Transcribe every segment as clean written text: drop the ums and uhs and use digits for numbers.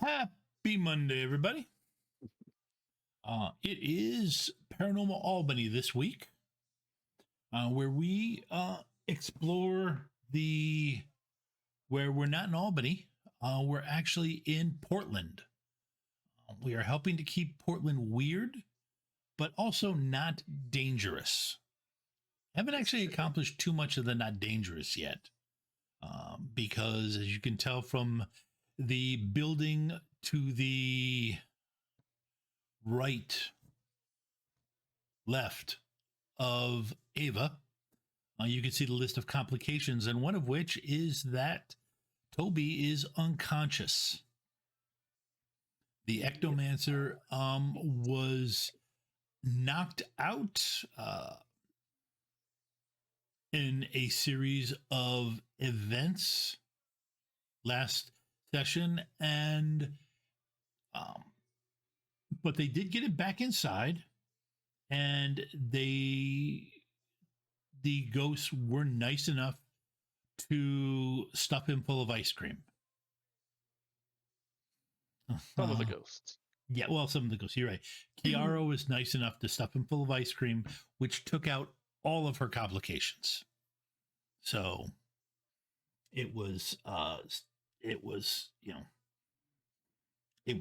Happy Monday, everybody. It is Paranormal Albany this week, where we explore where we're not in Albany, we're actually in Portland. We are helping to keep Portland weird, but also not dangerous. Haven't actually accomplished too much of the not dangerous yet, because as you can tell from the building to the left of Ava, you can see the list of complications, and one of which is that Toby is unconscious. The ectomancer was knocked out in a series of events last session, and but they did get it back inside, and the ghosts were nice enough to stuff him full of ice cream. Some of the ghosts. Yeah, well, some of the ghosts. You're right. Ciara was nice enough to stuff him full of ice cream, which took out all of her complications. So it was it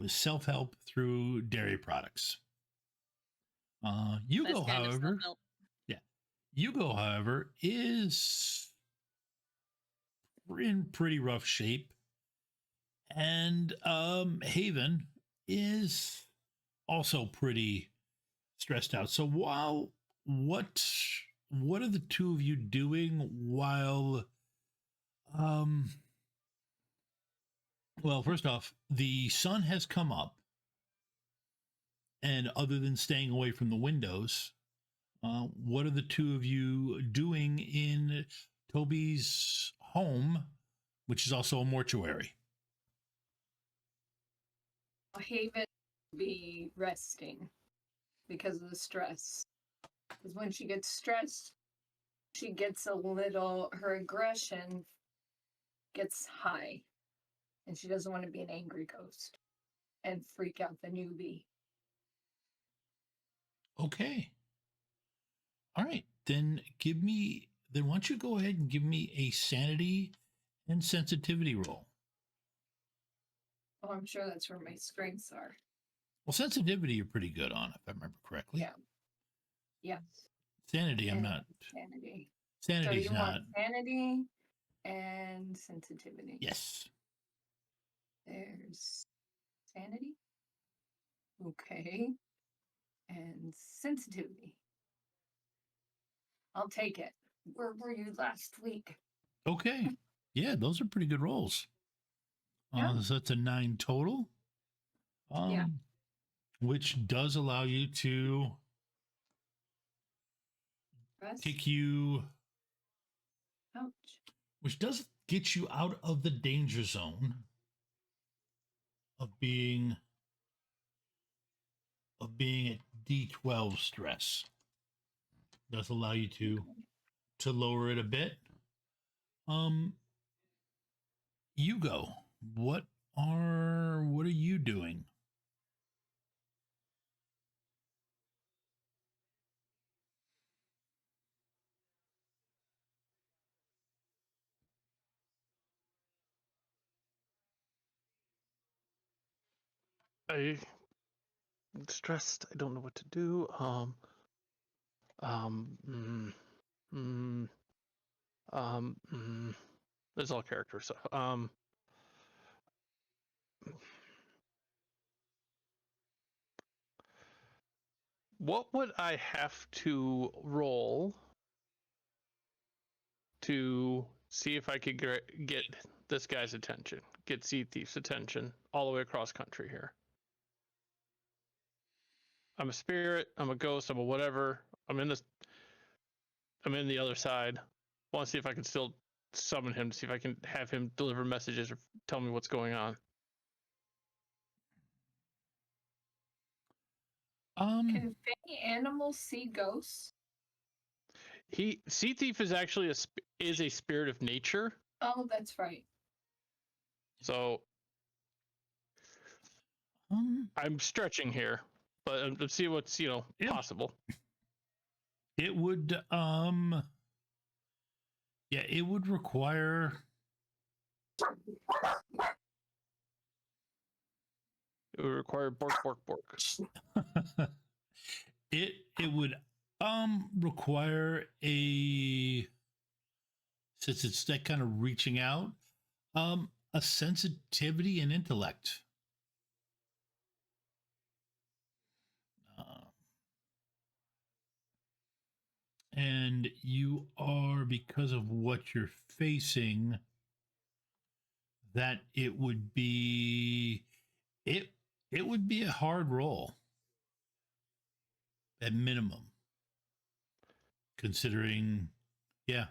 was self-help through dairy products. Hugo, however, Hugo, however, is in pretty rough shape, and Haven is also pretty stressed out. So what are the two of you doing while well, first off, the sun has come up, and other than staying away from the windows, what are the two of you doing in Toby's home, which is also a mortuary? Haven be resting because of the stress. Because when she gets stressed, she gets her aggression gets high. And she doesn't want to be an angry ghost and freak out the newbie. Okay. All right. Then why don't you go ahead and give me a sanity and sensitivity roll? Oh, I'm sure that's where my strengths are. Well, sensitivity you're pretty good on, if I remember correctly. Yeah. Yes. Sanity, I'm not. Sanity. Sanity's so you not. Want sanity and sensitivity. Yes. There's sanity. Okay. And sensitivity. I'll take it. Where were you last week? Okay. Yeah, those are pretty good rolls. Yeah. So that's a 9 total. Yeah. Which does allow you to take you. Ouch. Which does get you out of the danger zone of being at D12 stress. Does allow you to lower it a bit. Hugo, what are you doing? I'm stressed. I don't know what to do. It's all character stuff. What would I have to roll to see if I could get this guy's attention, get Sea Thief's attention all the way across country here? I'm a spirit, I'm a ghost, I'm a whatever. I'm in the other side. I want to see if I can still summon him, see if I can have him deliver messages or tell me what's going on. Can any animals see ghosts? Sea Thief is actually a spirit of nature. Oh, that's right. So I'm stretching here, but let's see what's Yep. possible. It would it would require It would require bork, bork, bork. it would require a, since it's that kind of reaching out, a sensitivity and intellect. And you are, because of what you're facing, that it would be it would be a hard roll at minimum, considering. I'm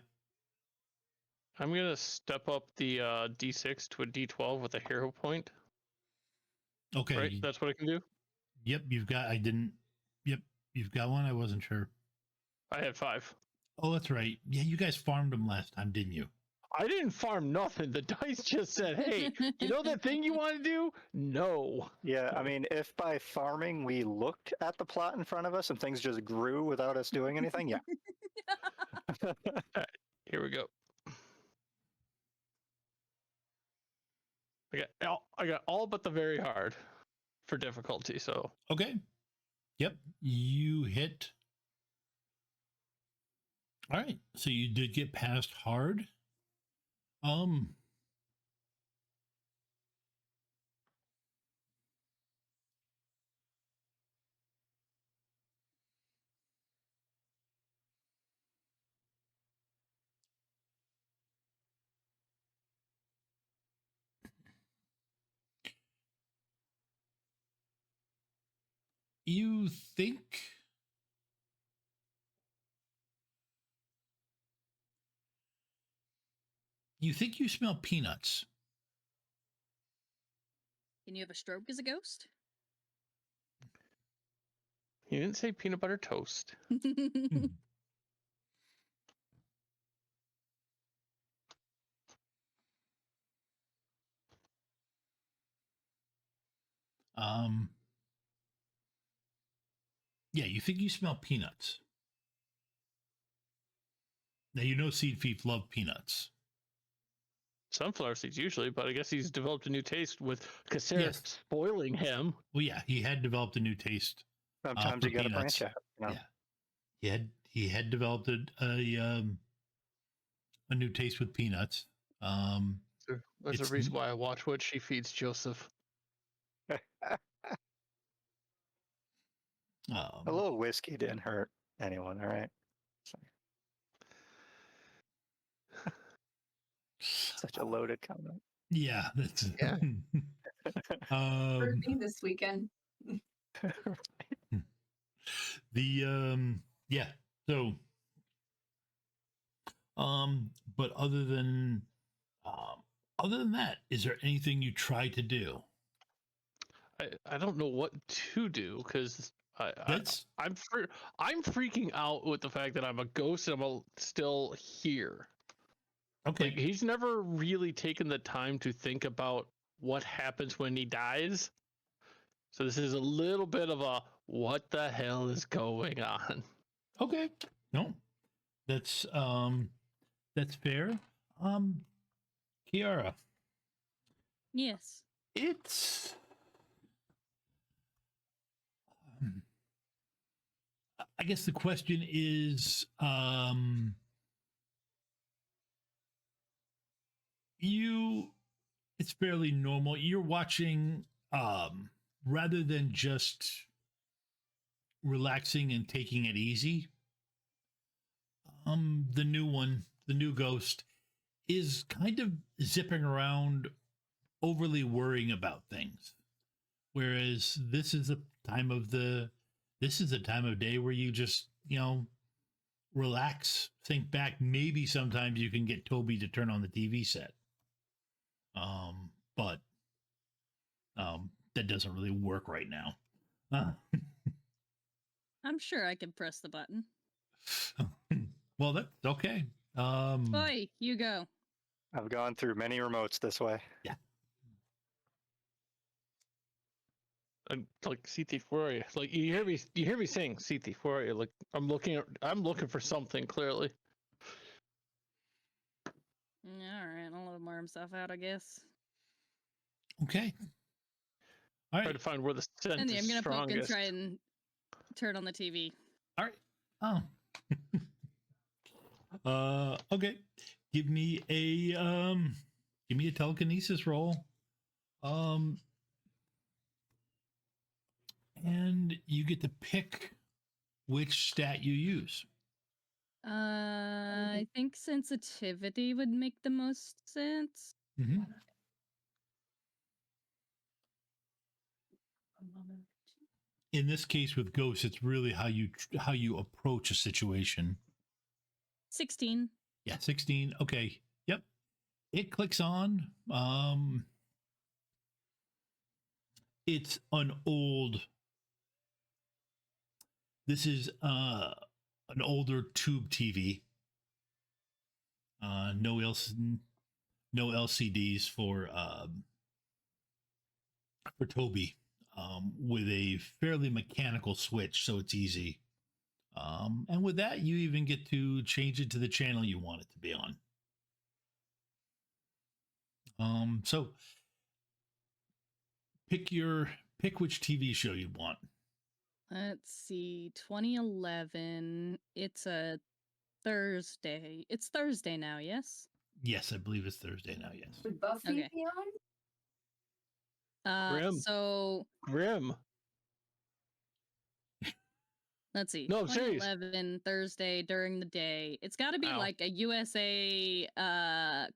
gonna step up the D6 to a D12 with a hero point. Okay. Right, that's what I can do. Yep, you've got. I didn't. Yep, you've got one. I wasn't sure. I had 5. Oh, that's right. Yeah, you guys farmed them last time, didn't you? I didn't farm nothing. The dice just said, "Hey, you know that thing you want to do?" No. Yeah, I mean, if by farming we looked at the plot in front of us and things just grew without us doing anything, yeah. Here we go. I got all but the very hard for difficulty. So Okay. Yep, you hit. All right, so you did get past hard. You think you smell peanuts. Can you have a stroke as a ghost? you didn't say peanut butter toast. Yeah, you think you smell peanuts. Now, you know seed thief love peanuts. Sunflower seeds usually, but I guess he's developed a new taste with Ciara Yes. spoiling him. Well, yeah, he had developed a new taste. Sometimes for you got to peanuts. branch out. You know? Yeah, he had developed a new taste with peanuts. There's It's a reason why I watch what she feeds Joseph. A little whiskey didn't hurt anyone, all right? Such a loaded comment. Yeah, that's Yeah. For me this weekend. Yeah. So but other than that, is there anything you try to do? I don't know what to do because I'm freaking out with the fact that I'm a ghost and I'm still here. Okay. Like, he's never really taken the time to think about what happens when he dies. So this is a little bit of a what the hell is going on? Okay. No. That's fair. Ciara, Yes. it's I guess the question is it's fairly normal. You're watching rather than just relaxing and taking it easy. The new ghost is kind of zipping around, overly worrying about things. Whereas this is a time of day where you just, relax, think back. Maybe sometimes you can get Toby to turn on the TV set. But that doesn't really work right now. I'm sure I can press the button. Well, that's okay. Oi, Hugo. I've gone through many remotes this way. Yeah. I'm like, sea thief, where are you? Like, you hear me saying, sea thief, where are you? Like, I'm looking for something clearly. All right, I'll let him wear himself out, I guess. Okay. All Try right. to find where the scent And yeah, is I'm gonna poke and strongest. try and turn on the TV. All right. Oh. Okay. Give me a telekinesis roll. And you get to pick which stat you use. I think sensitivity would make the most sense. Mm-hmm. In this case with ghosts, it's really how you approach a situation. 16. Yeah, 16. Okay. Yep. It clicks on. It's an old. This is an older tube TV. No LCDs for Toby. With a fairly mechanical switch, so it's easy. And with that, you even get to change it to the channel you want it to be on. So pick which TV show you want. Let's see, 2011. It's a Thursday. It's Thursday now, yes? Yes, I believe it's Thursday now. Yes. Would Buffy Okay. be on? Grim. So Grim. let's see. No, I'm serious. 2011 Thursday during the day. It's got to be Ow. like a USA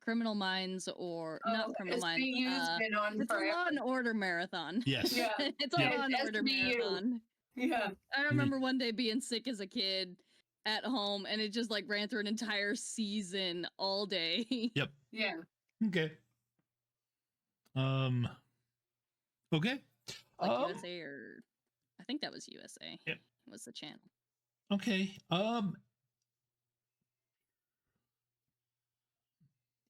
Criminal Minds or not Criminal Minds. SVU's been on It's a forever. Law and Order marathon. Yes. Yeah. It's a Yeah. Law and Order SVU. marathon. Yeah. I remember one day being sick as a kid at home, and it just like ran through an entire season all day. Yep. Yeah. Okay. Okay. Like USA, or I think that was USA. Yep. Was the channel. Okay.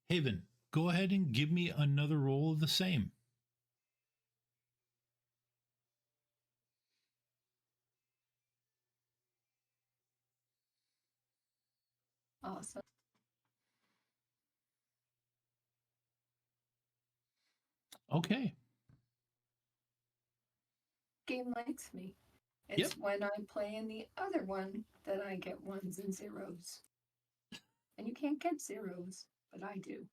Haven, go ahead and give me another roll of the same. Awesome. Okay. Game likes me. It's when I play in the other one that I get ones and zeros. And you can't get zeros, but I do.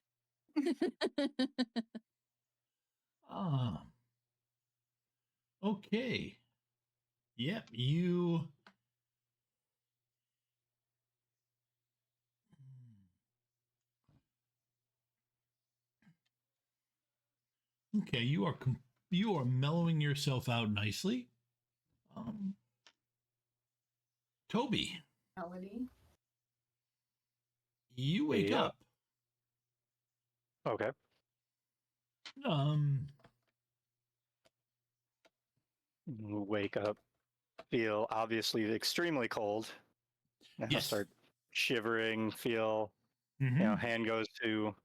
Okay. Yep, you. Okay, you are mellowing yourself out nicely. Toby, Melody. you wake Yeah. up. Okay. Wake up, feel obviously extremely cold. And Yes. start shivering, feel, Mhm. hand goes to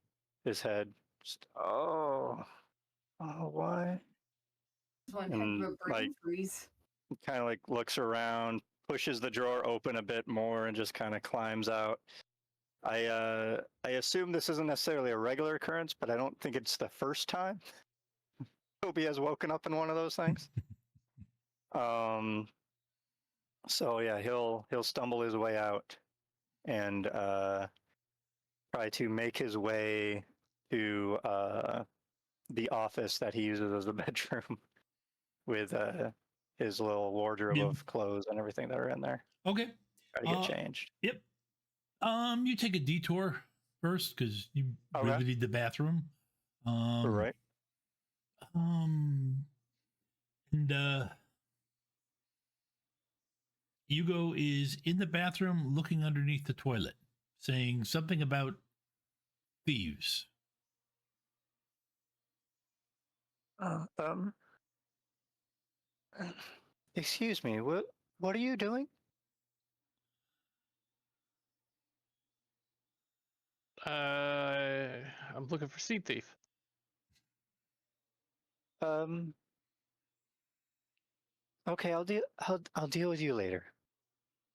his head. Just, oh, why? This one And, had a brain freeze. Kind of like looks around, pushes the drawer open a bit more, and just kind of climbs out. I assume this isn't necessarily a regular occurrence, but I don't think it's the first time Toby has woken up in one of those things. So yeah, he'll stumble his way out and try to make his way to the office that he uses as a bedroom with his little wardrobe Yep. of clothes and everything that are in there. Okay. Try to get changed. Yep. You take a detour first because you really need the bathroom. Right. And Hugo is in the bathroom looking underneath the toilet, saying something about thieves. Excuse me, what are you doing? I'm looking for sea thief. Okay, I'll deal with you later.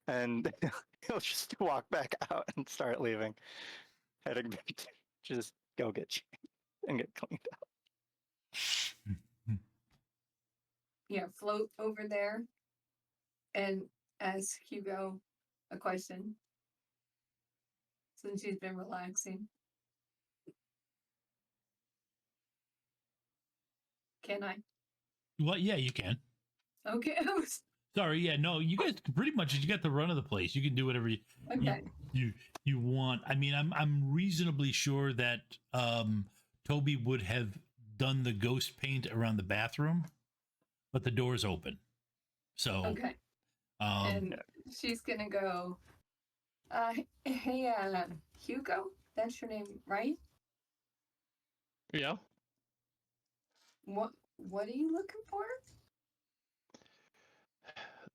And he'll just walk back out and start leaving, heading back to just go get changed and get cleaned up. Yeah, float over there and ask Hugo a question since he's been relaxing. Can I? Well, yeah, you can. Okay. Sorry, yeah, no, you guys pretty much you got the run of the place. You can do whatever Okay. you want. I mean, I'm reasonably sure that Toby would have done the ghost paint around the bathroom, but the door's open. So Okay. And she's gonna go. Hey, Hugo, that's your name, right? Yeah. What are you looking for?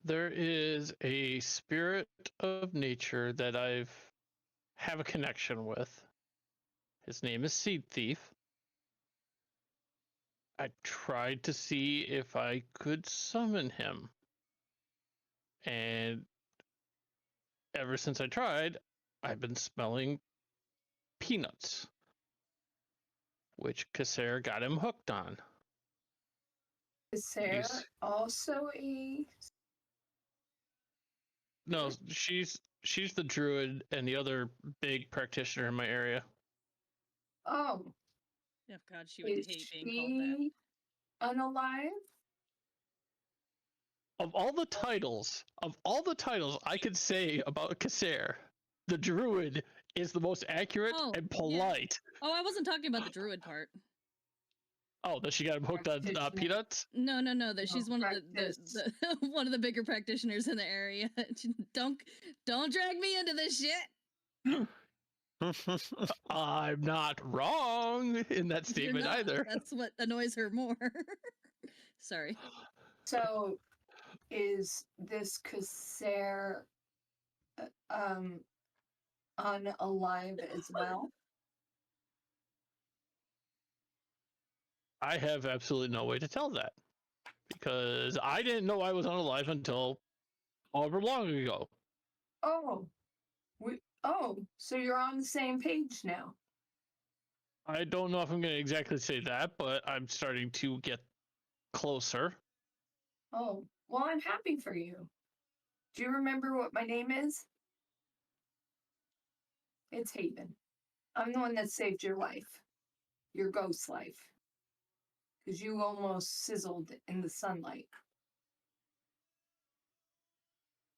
There is a spirit of nature that have a connection with. His name is Seed Thief. I tried to see if I could summon him. And ever since I tried, I've been smelling peanuts, which Ciara got him hooked on. Is Sarah also a? No, she's the druid and the other big practitioner in my area. Oh, Oh God, she would is hate being called that. she unalive? Of all the titles I could say about Ciara, the druid is the most accurate Oh, and yeah. polite. Oh, I wasn't talking about the druid part. Oh, that she got him hooked on Practitioner. peanuts? No, that she's one of practice. the one of the bigger practitioners in the area. Don't drag me into this shit. I'm not wrong in that You're statement not. either. That's what annoys her more. Sorry. So, is this Ciara unalive as well? I have absolutely no way to tell that because I didn't know I was unalive until however long ago. Oh, so you're on the same page now. I don't know if I'm going to exactly say that, but I'm starting to get closer. Oh, well, I'm happy for you. Do you remember what my name is? It's Haven. I'm the one that saved your life, your ghost life, because you almost sizzled in the sunlight.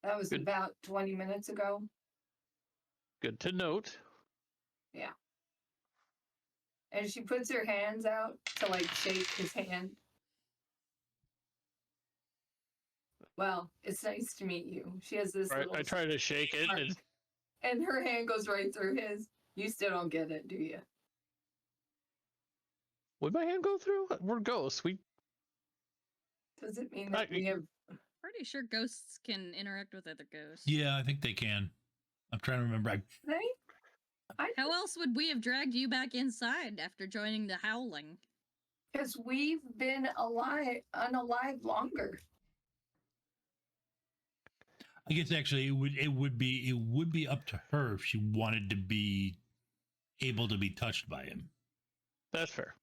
That was Good. about 20 minutes ago. Good to note. Yeah. And she puts her hands out to like shake his hand. Well, it's nice to meet you. She has this little I try to shake it. and her hand goes right through his. You still don't get it, do you? Would my hand go through? We're ghosts. Does it mean that we have? Pretty sure ghosts can interact with other ghosts. Yeah, I think they can. I'm trying to remember. How else would we have dragged you back inside after joining the howling? Because we've been unalive longer. I guess actually it would be up to her if she wanted to be able to be touched by him. That's fair.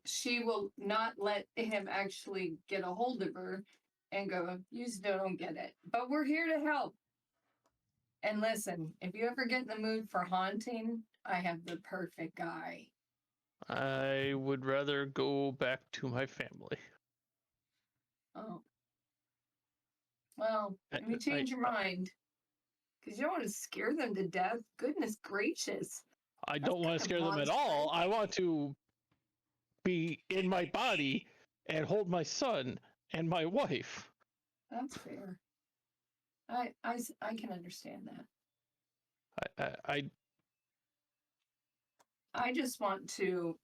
She will not let him actually get a hold of her and go, you still don't get it. But we're here to help. And listen, if you ever get in the mood for haunting, I have the perfect guy. I would rather go back to my family. Oh. Well, let me change your mind. Because you don't want to scare them to death. Goodness gracious. I don't want to scare them at all. I want to be in my body and hold my son and my wife. That's fair. I can understand that. I just want to.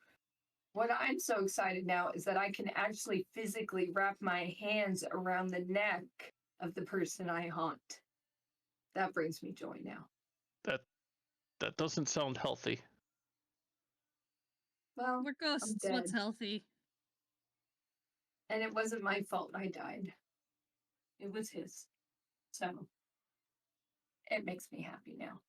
What I'm so excited now is that I can actually physically wrap my hands around the neck of the person I haunt. That brings me joy now. That doesn't sound healthy. Well, We're ghosts. What's healthy? And it wasn't my fault I died. It was his. So it makes me happy now.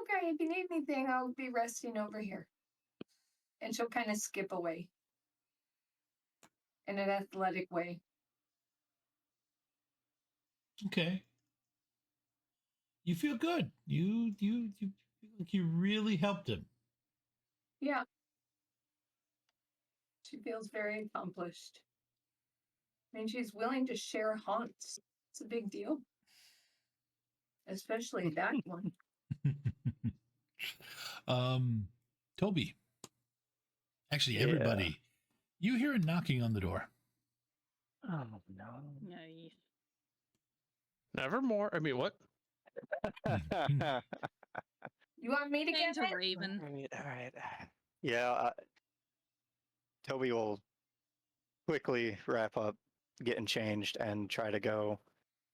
Okay, if you need anything, I'll be resting over here. And she'll kind of skip away in an athletic way. Okay. You feel good. You feel like you really helped him. Yeah. She feels very accomplished. I mean, she's willing to share haunts. It's a big deal. Especially that one. Toby. Actually, Yeah. everybody. You hear a knocking on the door. Oh no. Nice. Nevermore. I mean, what? You want me to Name's get a it? raven. All right. Yeah, Toby will quickly wrap up, getting changed, and try to go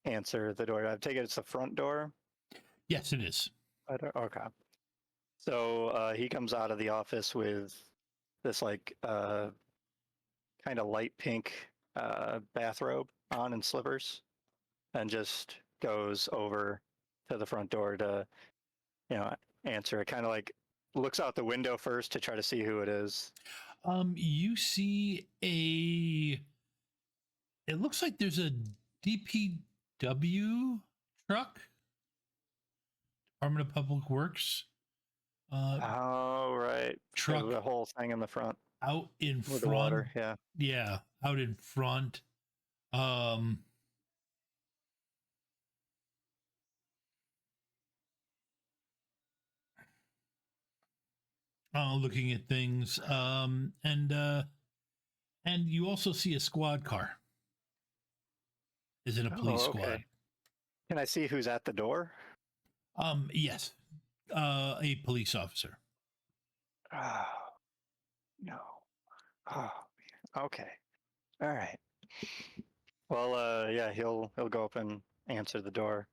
answer the door. I take it it's the front door. Yes, it is. Okay. So he comes out of the office with this like kind of light pink bathrobe on and slippers, and just goes over to the front door to, answer it. Kind of like looks out the window first to try to see who it is. You see it looks like there's a DPW truck, Department of Public Works, Oh, right. truck The whole thing in the front out in with front. the water. Yeah. Yeah, out in front. Looking at things. And you also see a squad car. Is in a police Oh, okay. squad. Can I see who's at the door? Yes. A police officer. Oh, no. Oh, okay. All right. Well, yeah, he'll go up and answer the door.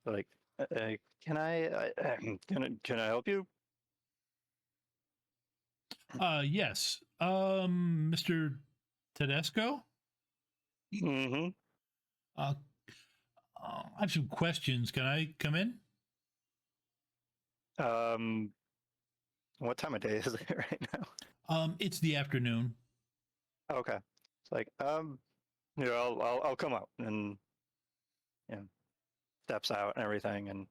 Like, can can I help you? Yes. Mr. Todesco? Mm-hmm. I have some questions. Can I come in? What time of day is it right now? It's the afternoon. Okay. It's like, I'll come out, and steps out and everything, and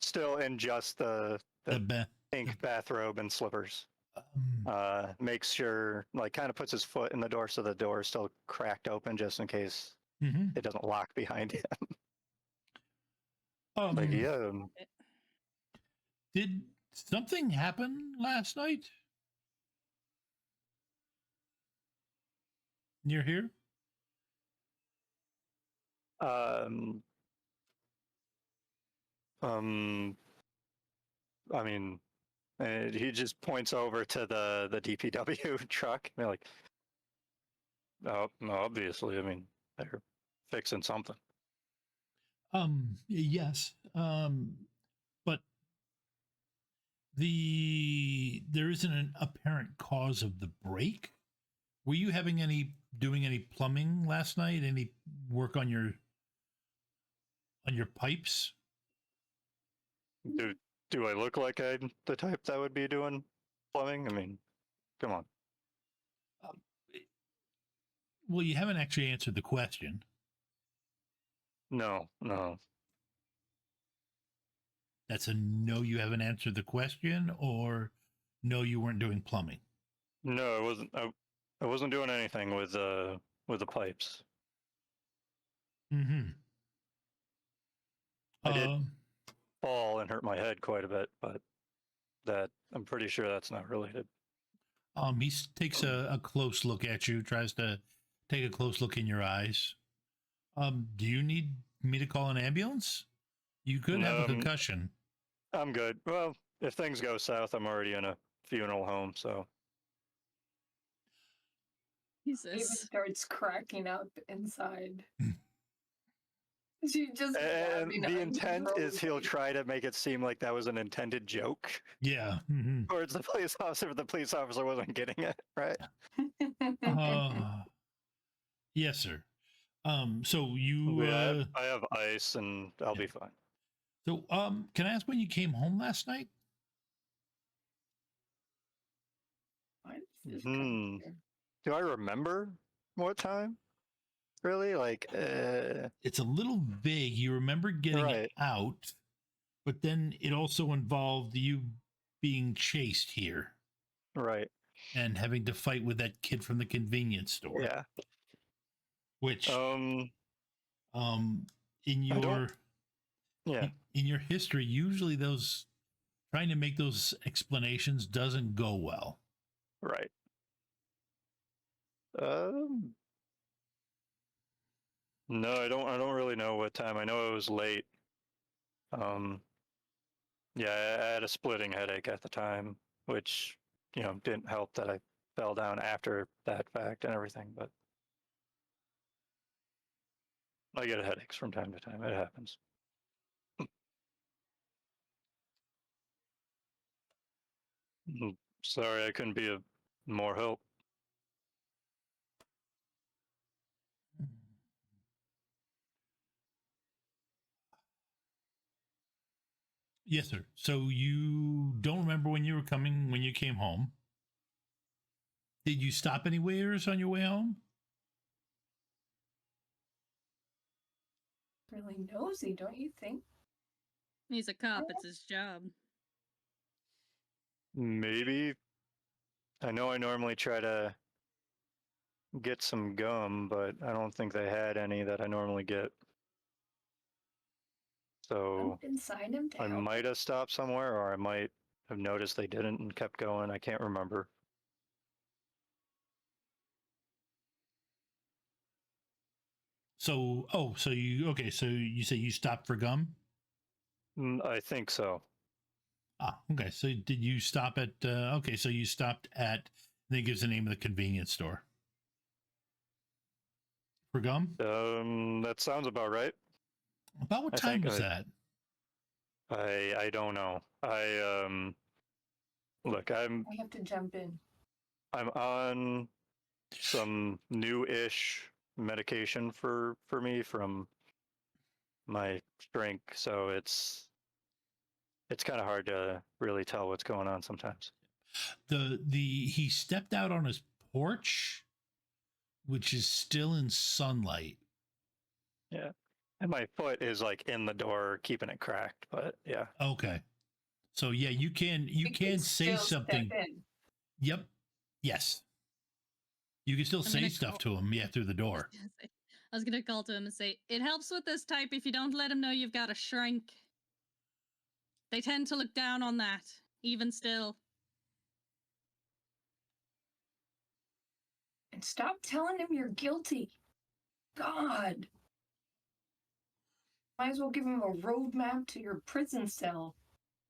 still in just the pink bathrobe and slippers. Makes sure, like, kind of puts his foot in the door so the door is still cracked open just in case it doesn't lock behind him. Like, yeah. Did something happen last night? Near here? I mean, he just points over to the DPW truck. And they're like, oh, no, obviously, I mean, they're fixing something. Yes. But there isn't an apparent cause of the break. Were you doing any plumbing last night? Any work on your pipes? Do I look like I'm the type that would be doing plumbing? I mean, come on. Well, you haven't actually answered the question. No. That's a no, you haven't answered the question, or no, you weren't doing plumbing. No, I wasn't. I wasn't doing anything with the pipes. Mm-hmm. I did fall and hurt my head quite a bit, but that I'm pretty sure that's not related. He takes a close look at you, tries to take a close look in your eyes. Do you need me to call an ambulance? You could have a concussion. I'm good. Well, if things go south, I'm already in a funeral home, so. David Jesus. starts cracking up inside. She just And grabbing the onto intent is he'll Rosie. try to make it seem like that was an intended joke Yeah. Mhm. towards the police officer, but the police officer wasn't getting it, right? Yes, sir. So you Yeah, I have ice and I'll yeah. be fine. so can I ask when you came home last night? Why does this come here? Do I remember what time? Really? Like, It's a little vague. You remember getting right. out, but then it also involved you being chased here Right. and having to fight with that kid from the convenience store. Yeah. Which Um, in I don't, your yeah. in your history, usually those trying to make those explanations doesn't go well. Right. Um, no, I don't really know what time. I know it was late. Um, yeah, I had a splitting headache at the time, which, didn't help that I fell down after that fact and everything, but I get headaches from time to time. It happens. Sorry, I couldn't be of more help. Yes, sir. So you don't remember when you came home. Did you stop anywheres on your way home? Really nosy, don't you think? He's a cop. It's his job. Maybe. I know I normally try to get some gum, but I don't think they had any that I normally get. So Jump inside him to I help. might have stopped somewhere, or I might have noticed they didn't and kept going. I can't remember. So so you say you stopped for gum? I think so. Ah, okay. So did you stop at okay, so you stopped at then it gives the name of the convenience store. For gum? That sounds about right. About what I time think was that? I don't know. Look, I'm I have to jump in. on some new-ish medication for me from my shrink, so it's kind of hard to really tell what's going on sometimes. He stepped out on his porch, which is still in sunlight. Yeah. And my foot is like in the door, keeping it cracked, but yeah. Okay. So yeah, you can You say still something. Step in. Yep. Yes. You can still I'm say gonna stuff call- to him, through the door. I was gonna call to him and say, it helps with this type if you don't let him know you've got a shrink. They tend to look down on that, even still. And stop telling him you're guilty. God. Might as well give him a roadmap to your prison cell.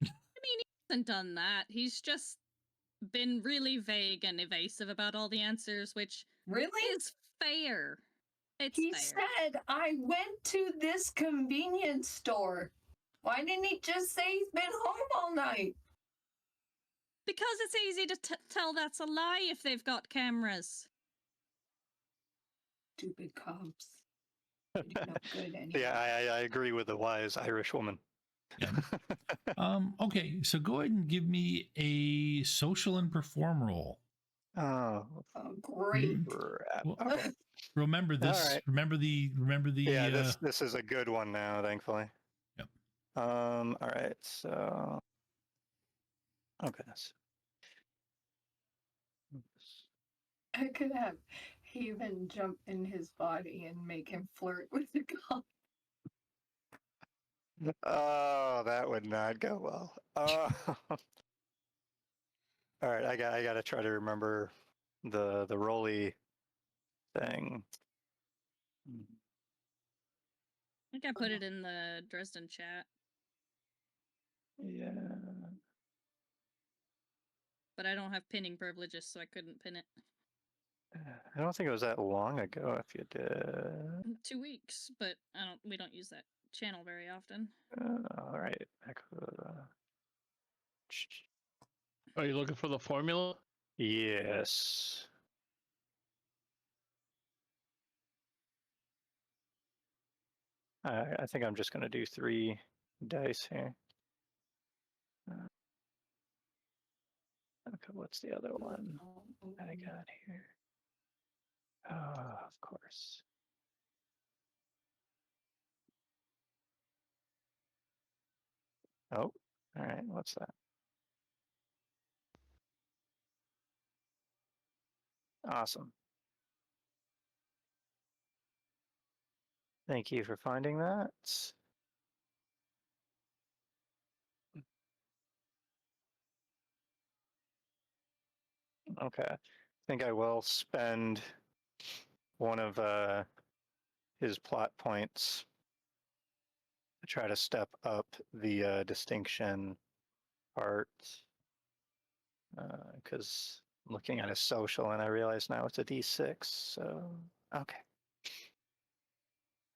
I mean, he hasn't done that. He's just been really vague and evasive about all the answers, which Really? is fair. It's He fair. said, I went to this convenience store. Why didn't he just say he's been home all night? Because it's easy to tell that's a lie if they've got cameras. Stupid cops. They do no good anyway. Yeah, I agree with the wise Irish woman. Yeah. Okay, so go ahead and give me a social and perform roll. Oh, Oh, great. crap. Well, Okay. remember this. All right. Remember the. Yeah, this is a good one now, thankfully. Yep. All right, so okay. I could have Haven jump in his body and make him flirt with the cop. Oh, that would not go well. All right, I got to try to remember the roly thing. I think I put it in the Dresden chat, Yeah. but I don't have pinning privileges, so I couldn't pin it. I don't think it was that long ago. If you did, 2 weeks, but we don't use that channel very often. all right. Are you looking for the formula? Yes. I think I'm just going to do 3 dice here. Okay, what's the other one I got here? Oh, of course. Oh, all right. What's that? Awesome. Thank you for finding that. Okay. I think I will spend one of his plot points to try to step up the distinction part. Because I'm looking at his social and I realize now it's a D6. So, okay.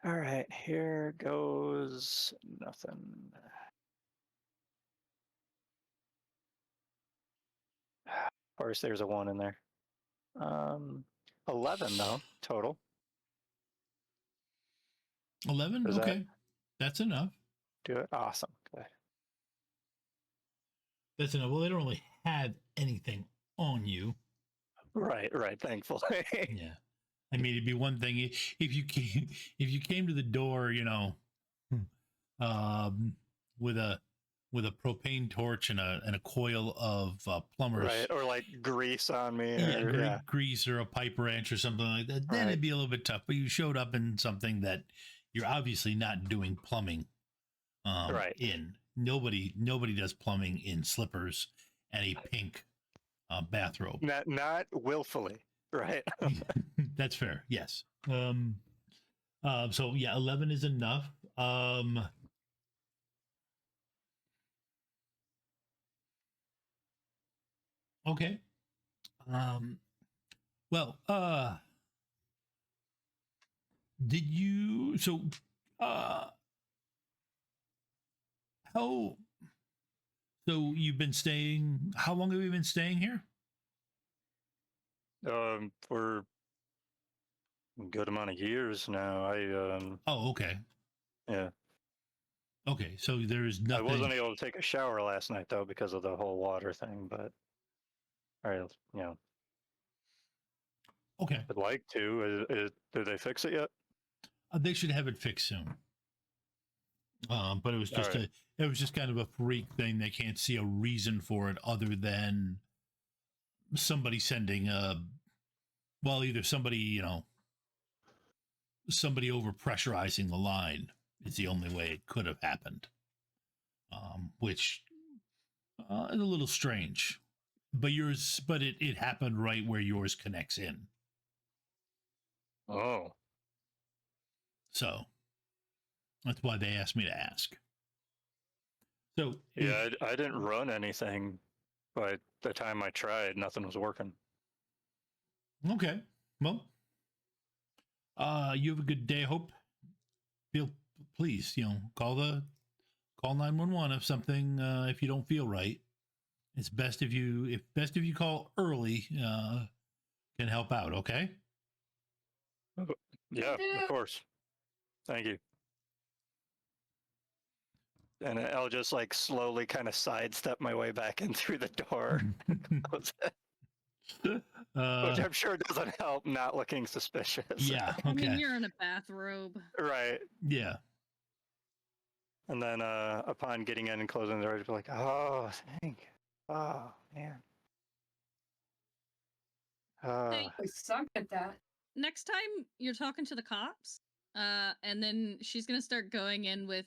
All right, here goes nothing. Of course, there's a 1 in there. 11 though total. 11? Does that Okay. That's enough. do it? Awesome. Good. That's enough. Well, they don't really have anything on you. Right. Thankfully. Yeah. I mean, it'd be one thing if you came to the door, with a propane torch and a coil of plumbers, Right, or like grease on me. yeah, grease or a pipe wrench or something like that. Then it'd be a little bit tough. But you showed up in something that you're obviously not doing plumbing. In nobody does plumbing in slippers and a pink bathrobe. Not willfully, right? That's fair. Yes. So yeah, 11 is enough. Okay. Well, did you so you've been staying, how long have you been staying here? For a good amount of years now. Oh, okay. Yeah. Okay, so there's nothing. I wasn't able to take a shower last night though because of the whole water thing, but Okay. I'd like to. Did they fix it yet? They should have it fixed soon. But it was just it was just kind of a freak thing. They can't see a reason for it other than somebody sending either somebody over pressurizing the line is the only way it could have happened. Which is a little strange. But it happened right where yours connects in. Oh. So that's why they asked me to ask. So yeah, I didn't run anything. By the time I tried, nothing was working. Okay. Well, you have a good day. I hope. Please, call 911 if something if you don't feel right. It's best if you call early. Can help out. Okay. Yeah, of course. Thank you. And I'll just like slowly kind of sidestep my way back in through the door. Which I'm sure doesn't help not looking suspicious. Yeah. Okay. I mean, you're in a bathrobe. Right. Yeah. And then upon getting in and closing the door, I'd be like, oh, thank you. Oh, man. Hey, I suck at that. next time you're talking to the cops, and then she's gonna start going in with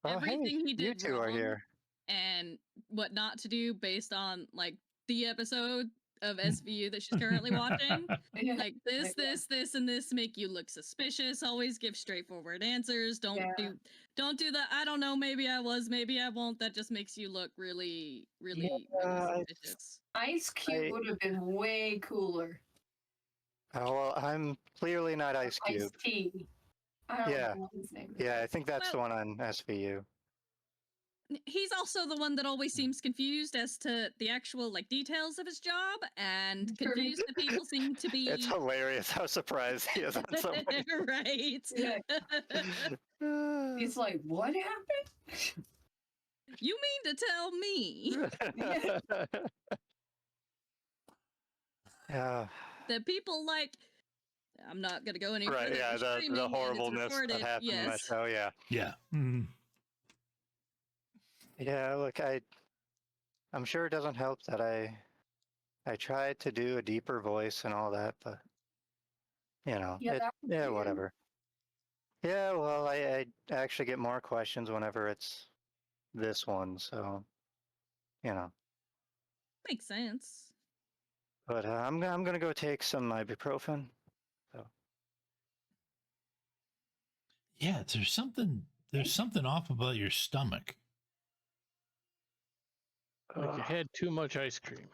everything he did you two wrong are here. and what not to do based on like the episode of SVU that she's currently watching. Like this, and this make you look suspicious. Always give straightforward answers. Don't do the I don't know, maybe I was, maybe I won't. That just makes you look really, really, really suspicious. Ice Cube would have been way cooler. Oh, well, I'm clearly not Ice Cube. Iced tea. I don't Yeah. know what his name is. Yeah, I think that's the Well- one on SVU. He's also the one that always seems confused as to the actual like details of his job, and Sure. confused that people seem to be It's hilarious how surprised he is on somebody. right. Yeah. He's like, what happened? You mean to tell me Yeah. that people like? I'm not gonna go any Right, further. yeah, are the screaming and it's horribleness that recorded. happened in that Yes. show, yeah. Yeah. Mhm. Yeah, look, I'm sure it doesn't help that I tried to do a deeper voice and all that, but you know, Yeah, that was weird. whatever. Yeah, well, I actually get more questions whenever it's this one, so you know. Makes sense. But I'm gonna go take some ibuprofen. Yeah, there's something off about your stomach. Like you Ugh. had too much ice cream.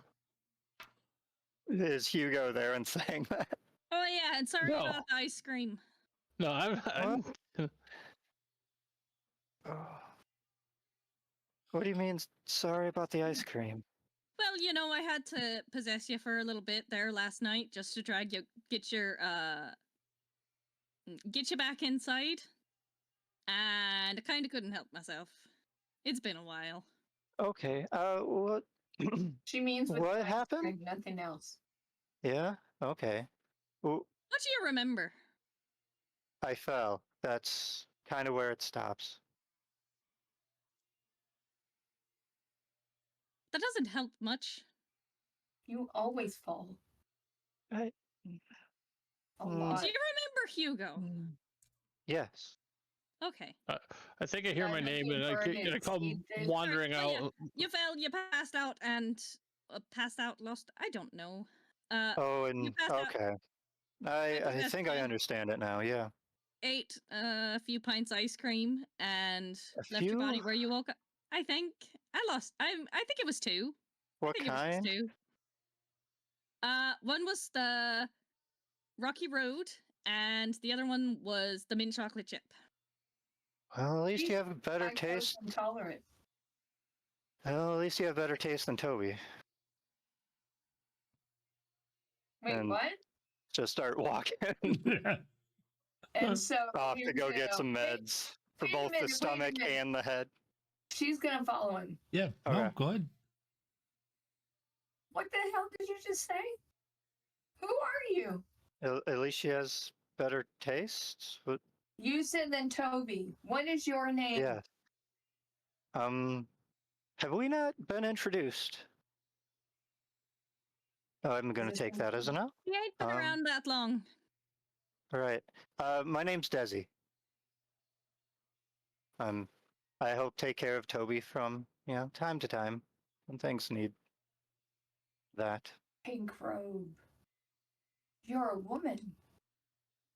Is Hugo there and saying that? Oh yeah, and sorry No. about the ice cream. No, I'm What do you mean? Sorry about the ice cream. Well, you know, I had to possess you for a little bit there last night just to try get you back inside, and I kind of couldn't help myself. It's been a while. Okay. What? She means with What the ice happened? cream, nothing else. Yeah. Okay. Well, What do you remember? I fell. That's kind of where it stops. That doesn't help much. You always fall. I, A Mm. lot. Do you remember Hugo? yes. Okay. I think I hear I'm my name looking and for I an come excuse. wandering Well, yeah. out. You fell, you passed out, and lost. I don't know. Oh, and you passed out. okay. I That's think I fine. understand it now. Yeah. Ate a few pints of ice cream and A left your body few? where you woke up. I think I lost. I think it was two. What I think it was kind? just two. One was the Rocky Road, and the other one was the mint chocolate chip. Well, at least She's you have a better lactose taste. intolerant. Well, at least you have better taste than Toby. Wait, And- what? Just start walking And so off to here's go the- get some wait, meds for wait a both minute, the wait a stomach minute. and the head. She's gonna follow him. Yeah. No, Okay. go ahead. What the hell did you just say? Who are you? At least she has better taste. You said then Toby. What is your name? Yeah. Have we not been introduced? Oh, I'm going to take that as a no. He ain't been Um, around that long. All right. My name's Desi. I help take care of Toby from, time to time when things need that. Pink robe. You're a woman.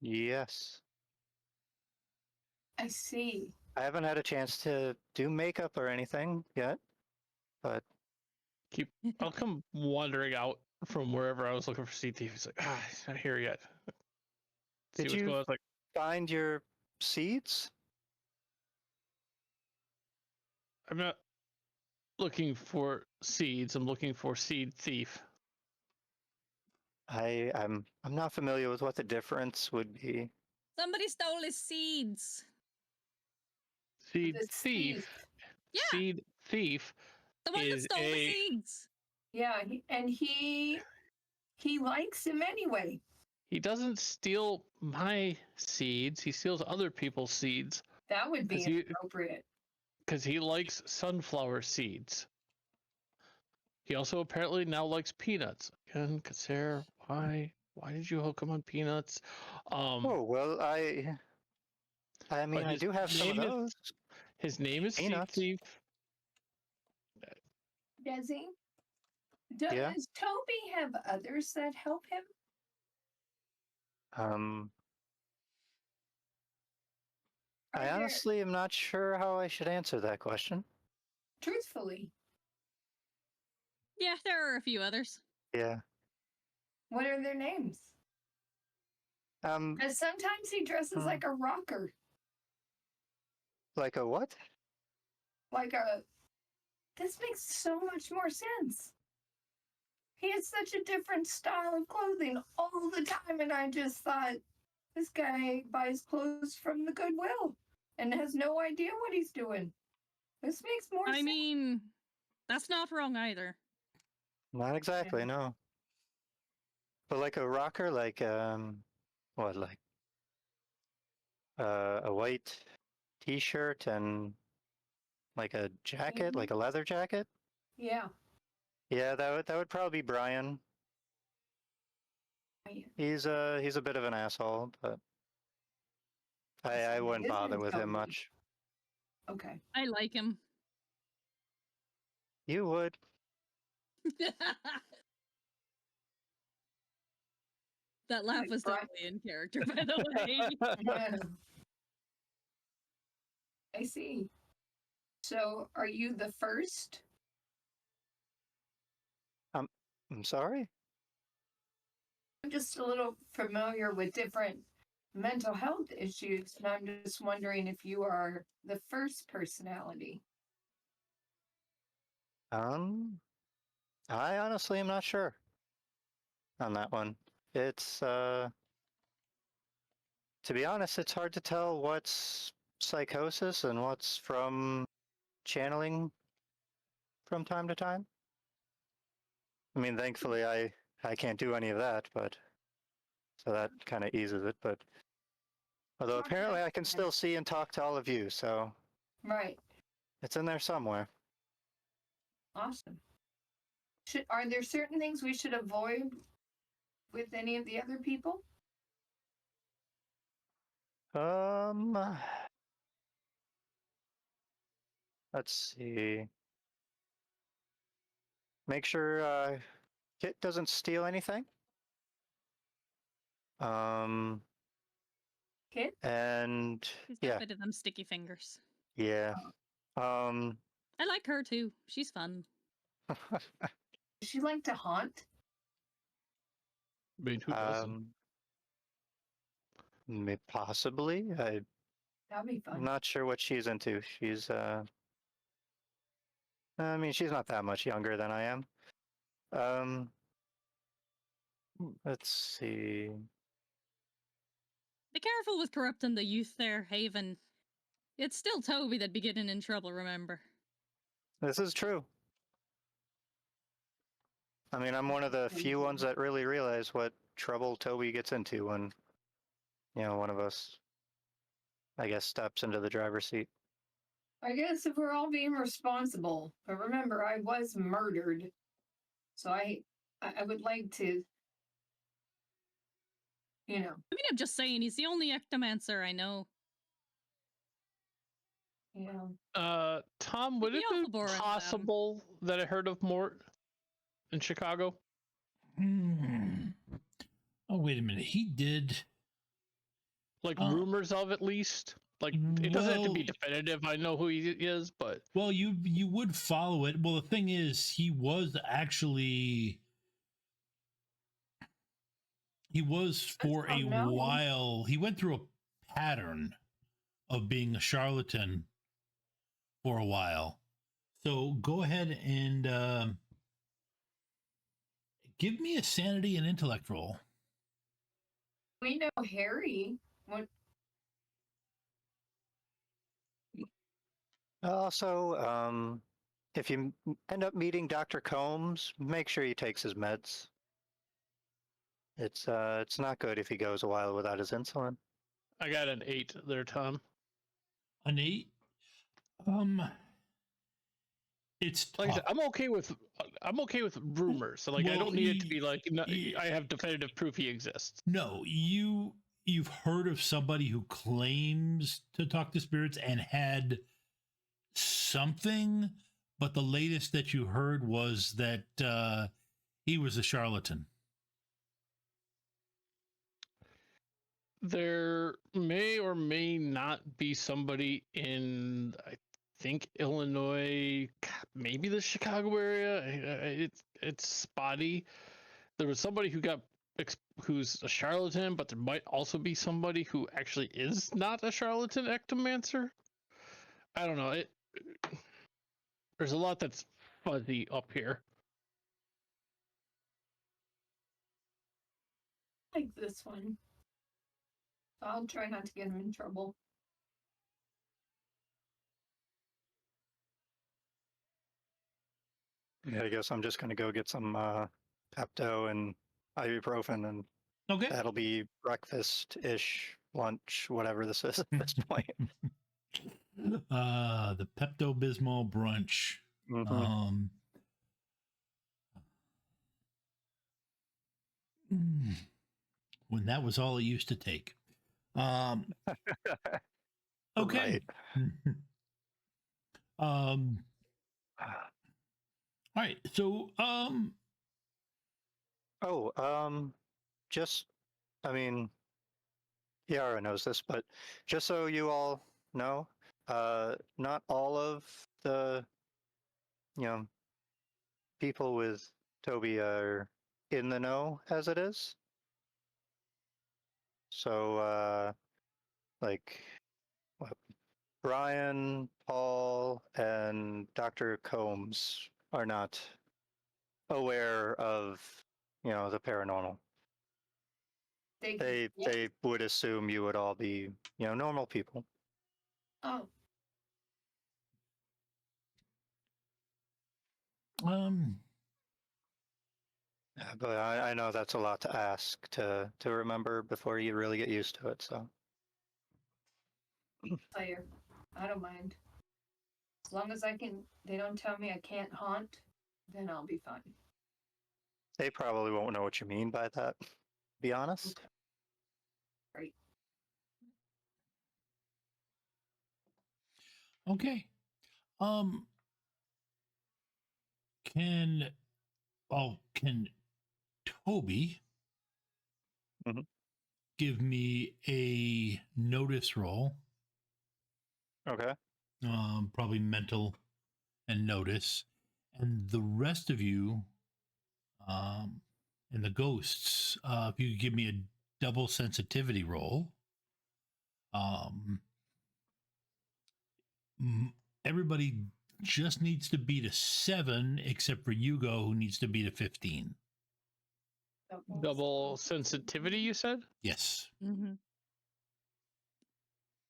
Yes. I see. I haven't had a chance to do makeup or anything yet, but I'll come wandering out from wherever I was looking for CT. He's like, he's not here yet. See Did what's you- going on. It's like, find your seeds? I'm not looking for seeds. I'm looking for seed thief. I'm not familiar with what the difference would be. Somebody stole his seeds. Seed The thief. thief. Yeah. Seed thief. The one that Is stole the a- seeds. Yeah, he likes him anyway. He doesn't steal my seeds. He steals other people's seeds That would be Is he- inappropriate. because he likes sunflower seeds. He also apparently now likes peanuts. Again, Sarah, why did you hook him on peanuts? Oh, well, I mean, but I his do have some of name is- those. His name is Seed Peanuts. Thief. Does he? Does Yeah. Toby have others that help him? I Are there- honestly am not sure how I should answer that question. truthfully, Yeah, there are a few others. Yeah. what are their names? And sometimes he dresses like a rocker. Like a what? This makes so much more sense. He has such a different style of clothing all the time, and I just thought, this guy buys clothes from the Goodwill and has no idea what he's doing. This makes more sense. I mean, that's not wrong either. Not exactly, no. But like a rocker, like what, like a white T-shirt and like a jacket, like a leather jacket. Yeah. Yeah, that would probably be Brian. He's a bit of an asshole, but I wouldn't bother with him much. Okay. I like him. You would. That laugh was Brian. totally in character, by the way. Yeah. I see. So, are you the first? I'm sorry? I'm just a little familiar with different mental health issues, and I'm just wondering if you are the first personality. I honestly am not sure on that one. It's to be honest, it's hard to tell what's psychosis and what's from channeling from time to time. I mean, thankfully I can't do any of that, but so that kind of eases it, but although apparently I can still see and talk to all of you, so Right. it's in there somewhere. Awesome. Are there certain things we should avoid with any of the other people? Let's see. Make sure Kit doesn't steal anything. Kit? And He's got yeah, a bit of them sticky fingers. yeah. I like her too. She's fun. Does she like to haunt? I mean, who doesn't? Possibly. That'd be I'm fun. not sure what she's into. She's I mean, she's not that much younger than I am. Let's see. Be careful with corrupting the youth there, Haven. It's still Toby that'd be getting in trouble, remember? This is true. I mean, I'm one of the few ones that really realize what trouble Toby gets into when, one of us, I guess, steps into the driver's seat. I guess if we're all being responsible, but remember, I was murdered, so I would like to, I mean, I'm just saying, he's the only ectomancer I know. Tom, would Be it awful be boring, Adam. possible that I heard of Mort in Chicago? Oh, wait a minute. He did. Like rumors of, at least. Like, it doesn't have to be definitive. I know who he is, but Well, you would follow it. Well, the thing is, he was for a while. He went through a pattern of being a charlatan for a while. So go ahead and give me a sanity and intellect roll. we know Harry. What? Also, if you end up meeting Dr. Combs, make sure he takes his meds. It's not good if he goes a while without his insulin. I got an 8 there, Tom. An 8? It's like I said, I'm okay with rumors. So like, I don't need it to be like I have definitive proof he exists. No, you've heard of somebody who claims to talk to spirits and had something, but the latest that you heard was that he was a charlatan. There may or may not be somebody in, I think, Illinois, maybe the Chicago area. It's spotty. There was somebody who got who's a charlatan, but there might also be somebody who actually is not a charlatan ectomancer. I don't know. There's a lot that's fuzzy up here. Like this one. I'll try not to get him in trouble. Yeah, I guess I'm just gonna go get some Pepto and ibuprofen, and Okay. that'll be breakfast-ish, lunch, whatever this is at this point. The Pepto-Bismol brunch. Mhm. When that was all it used to take. Okay. All right. So, just, I mean, Ciara knows this, but just so you all know, not all of the, people with Toby are in the know as it is. So, like, what, Brian, Paul, and Dr. Combs are not aware of, the paranormal. They would assume you would all be, normal people. Oh, Yeah, but I know that's a lot to ask to remember before you really get used to it. So fire. I don't mind. As long as they don't tell me I can't haunt, then I'll be fine. they probably won't know what you mean by that, to be honest. Right. okay. Can Toby Mhm. give me a notice roll? Okay. Probably mental and notice, and the rest of you, and the ghosts, if you could give me a double sensitivity roll. Everybody just needs to beat a 7, except for Hugo, who needs to beat a 15. Double sensitivity, you said? Yes. Mm-hmm.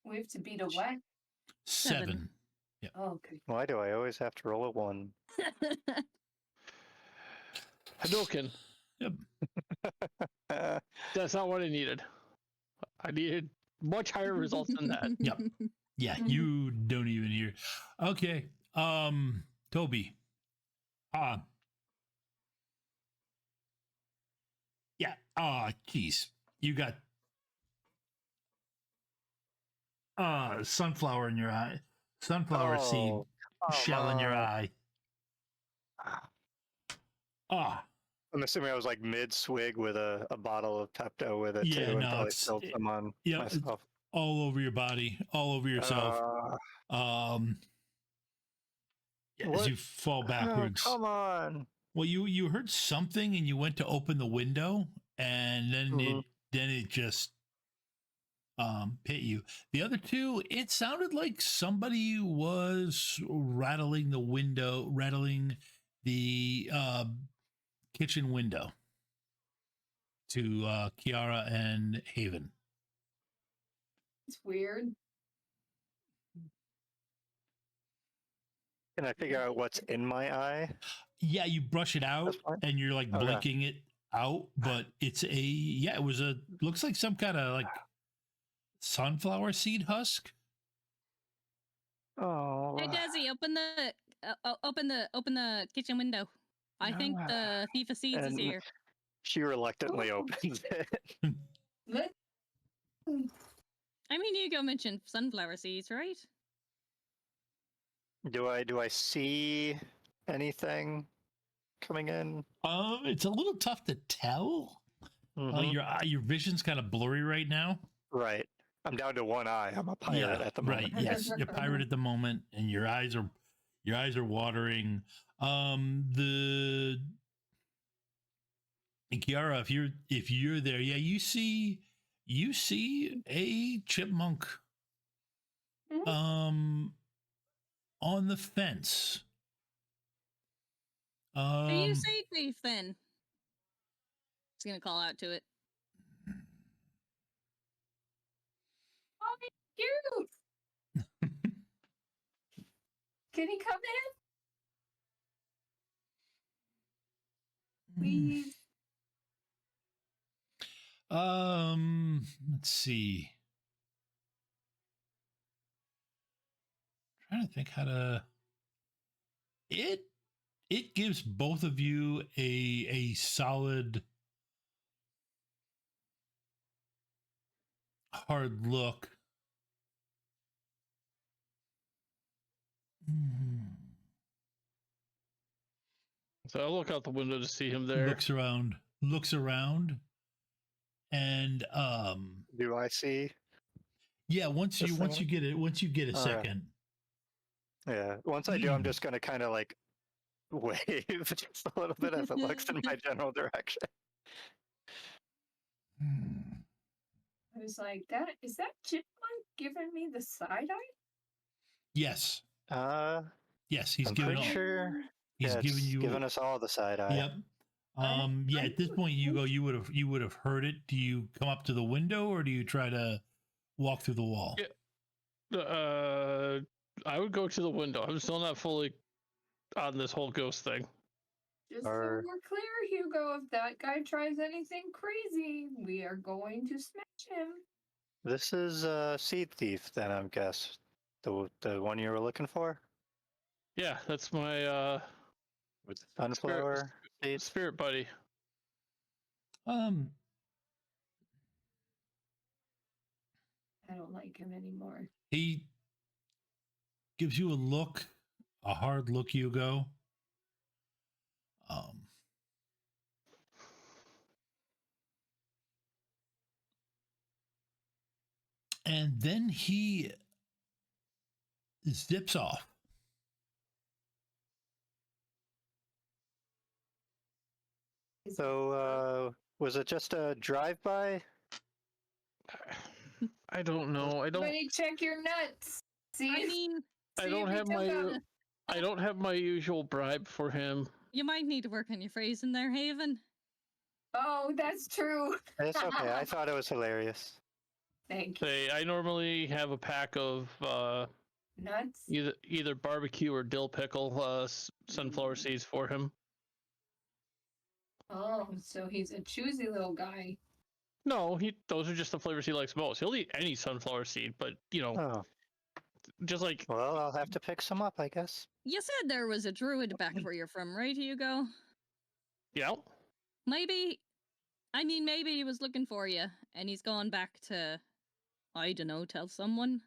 We have to beat a what? 7. Yeah. Oh, okay. Why do I always have to roll a 1? Hadouken. Yep. That's not what I needed. I needed much higher results than that. Yep. Yeah, you don't even hear. Okay. Toby. Yeah. Geez. You got sunflower in your eye. Sunflower seed Oh, shell in your come eye. I'm assuming I was like mid swig with a bottle of Pepto with it Yeah, too, and no, probably it's spilled some on it's myself. all over your body, all over yourself. As What? you fall Oh, backwards. come on. Well, you heard something and you went to open the window, and then it just hit you. The other two, it sounded like somebody was rattling the kitchen window to Ciara and Haven. It's weird. Can I figure out what's in my eye? Yeah, you brush it out That's fine. and you're like Okay. blinking it out, but it was looks like some kind of like sunflower seed husk. Oh. Hey Desi, open the kitchen window. I think the thief of seeds is And here. she reluctantly opens it. Let I mean, Hugo mentioned sunflower seeds, right? Do I see anything coming in? It's a little tough to tell. Mhm. Your vision's kind of blurry right now. Right. I'm down to one eye. I'm a pirate at the moment. Right. Yes, you're a pirate at the moment, and your eyes are Ciara, if you're there, yeah, you see a chipmunk Mhm. on the fence. Are you safe, thief, then? Just gonna call out to it. Oh, cute. Can he come in, please? Let's see. Trying to think how to. It gives both of you a solid hard look. So I look out the window to see him there. Looks around, and Do I see? yeah. Once This you thing? get a All right. second. Yeah. Once I do, I'm just gonna kind of like wave just a little bit as it looks in my general direction. I was like, is that chipmunk giving me the side eye? Yes, Uh, yes. He's I'm giving pretty sure. He's Yeah, giving it's you. giving us all the side eye. Yep. Yeah. At this point, Hugo, you would have heard it. Do you come up to the window or do you try to walk through the wall? Yeah. I would go to the window. I'm still not fully on this whole ghost thing. Just so Or- we're clear, Hugo, if that guy tries anything crazy, we are going to smash him. This is Seed Thief, then I guess. The one you were looking for? Yeah, that's my With the sunflower seeds? spirit buddy. Um. I don't like him anymore. He gives you a hard look, Hugo. And then he zips off. So, was it just a drive-by? I don't know. I don't. Somebody check your nuts. See I if, mean, I see don't if he have took my. them. I don't have my usual bribe for him. you might need to work on your phrasing there, Haven. Oh, that's true. It's okay. I thought it was hilarious. Thank you. Say, I normally have a pack of Nuts. either barbecue or dill pickle sunflower seeds for him. Oh, so he's a choosy little guy. No, those are just the flavors he likes most. He'll eat any sunflower seed, but Oh, just like well, I'll have to pick some up, I guess. You said there was a druid back where you're from, right, Hugo? yeah. Maybe he was looking for you, and he's gone back to, I don't know, tell someone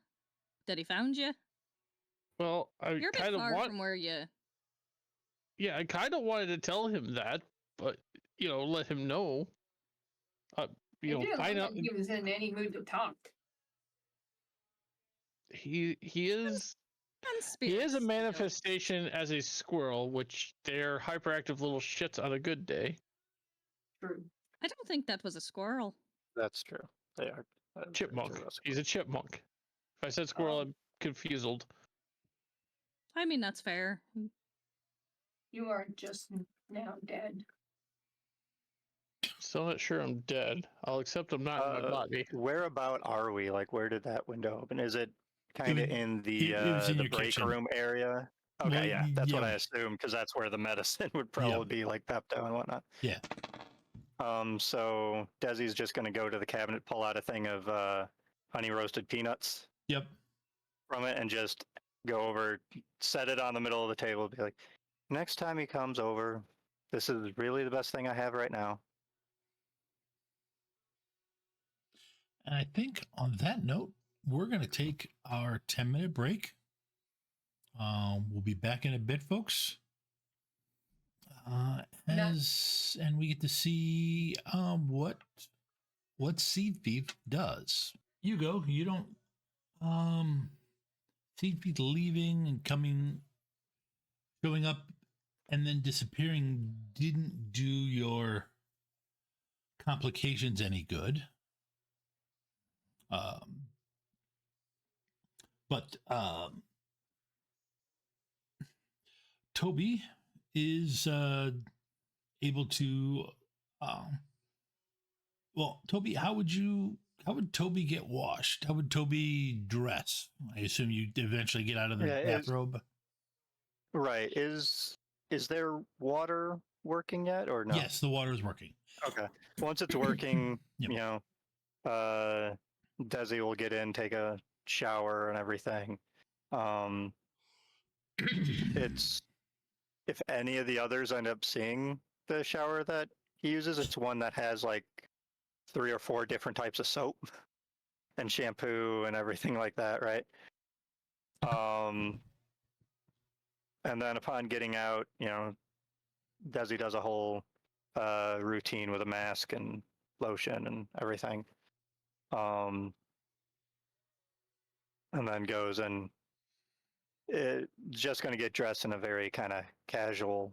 that he found you. Well, I You're a bit kind of far from where you. Yeah, I kind of wanted to tell him that, but let him know. It didn't look like he was in any mood to talk. He is a manifestation as a squirrel, which they're hyperactive little shits on a good day. True. I don't think that was a squirrel. That's true. They are. Chipmunk. He's a chipmunk. If I said squirrel, Oh. I'm confused. I mean, that's fair. You are just now dead. Still not sure I'm dead. I'll accept I'm not in my body. Whereabout are we? Like, where did that window open? Is it kind of would- in the it was in the your break kitchen. room area? Okay, Well, yeah, that's what yeah. I assumed because that's where the medicine would probably be, like Pepto and whatnot. Yeah. So Desi's just gonna go to the cabinet, pull out a thing of honey roasted peanuts Yep. from it, and just go over, set it on the middle of the table, be like, next time he comes over, this is really the best thing I have right now. And I think on that note, we're going to take our 10-minute break. We'll be back in a bit, folks. And we get to see what Seed Thief does. Hugo, you don't Seed Thief leaving and showing up and then disappearing didn't do your complications any good. But Toby is able to. Well, Toby, how would Toby get washed? How would Toby dress? I assume you eventually get out of the bathrobe. Right. Is there water working yet or no? Yes, the water is working. Okay. Once it's working, Yep. Desi will get in, take a shower and everything. It's if any of the others end up seeing the shower that he uses, it's one that has like 3 or 4 different types of soap and shampoo and everything like that, right? And then upon getting out, Desi does a whole routine with a mask and lotion and everything. And then goes and just going to get dressed in a very kind of casual.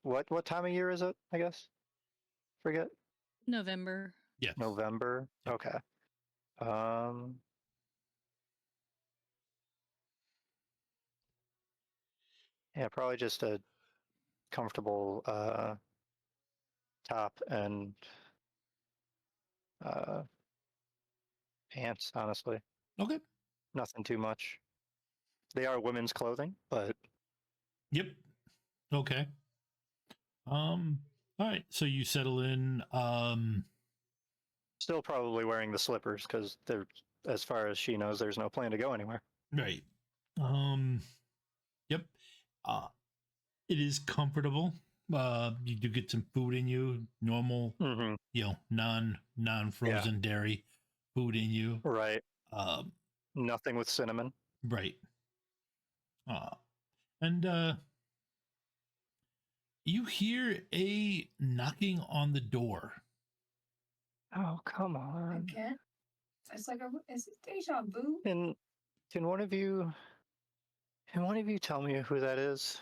What time of year is it? I guess. Forget. November. Yes. November. Okay. Yeah, probably just a comfortable top and pants, honestly. Okay. Nothing too much. They are women's clothing, but Yep. Okay. All right. So you settle in. still probably wearing the slippers because they're, as far as she knows, there's no plan to go anywhere. Right. Yep. It is comfortable. You do get some food in you, normal, non-frozen dairy food in you. Right. Um, Nothing with cinnamon. right. And you hear a knocking on the door. Oh, come on. Again? It's like is it deja vu? Can one of you tell me who that is?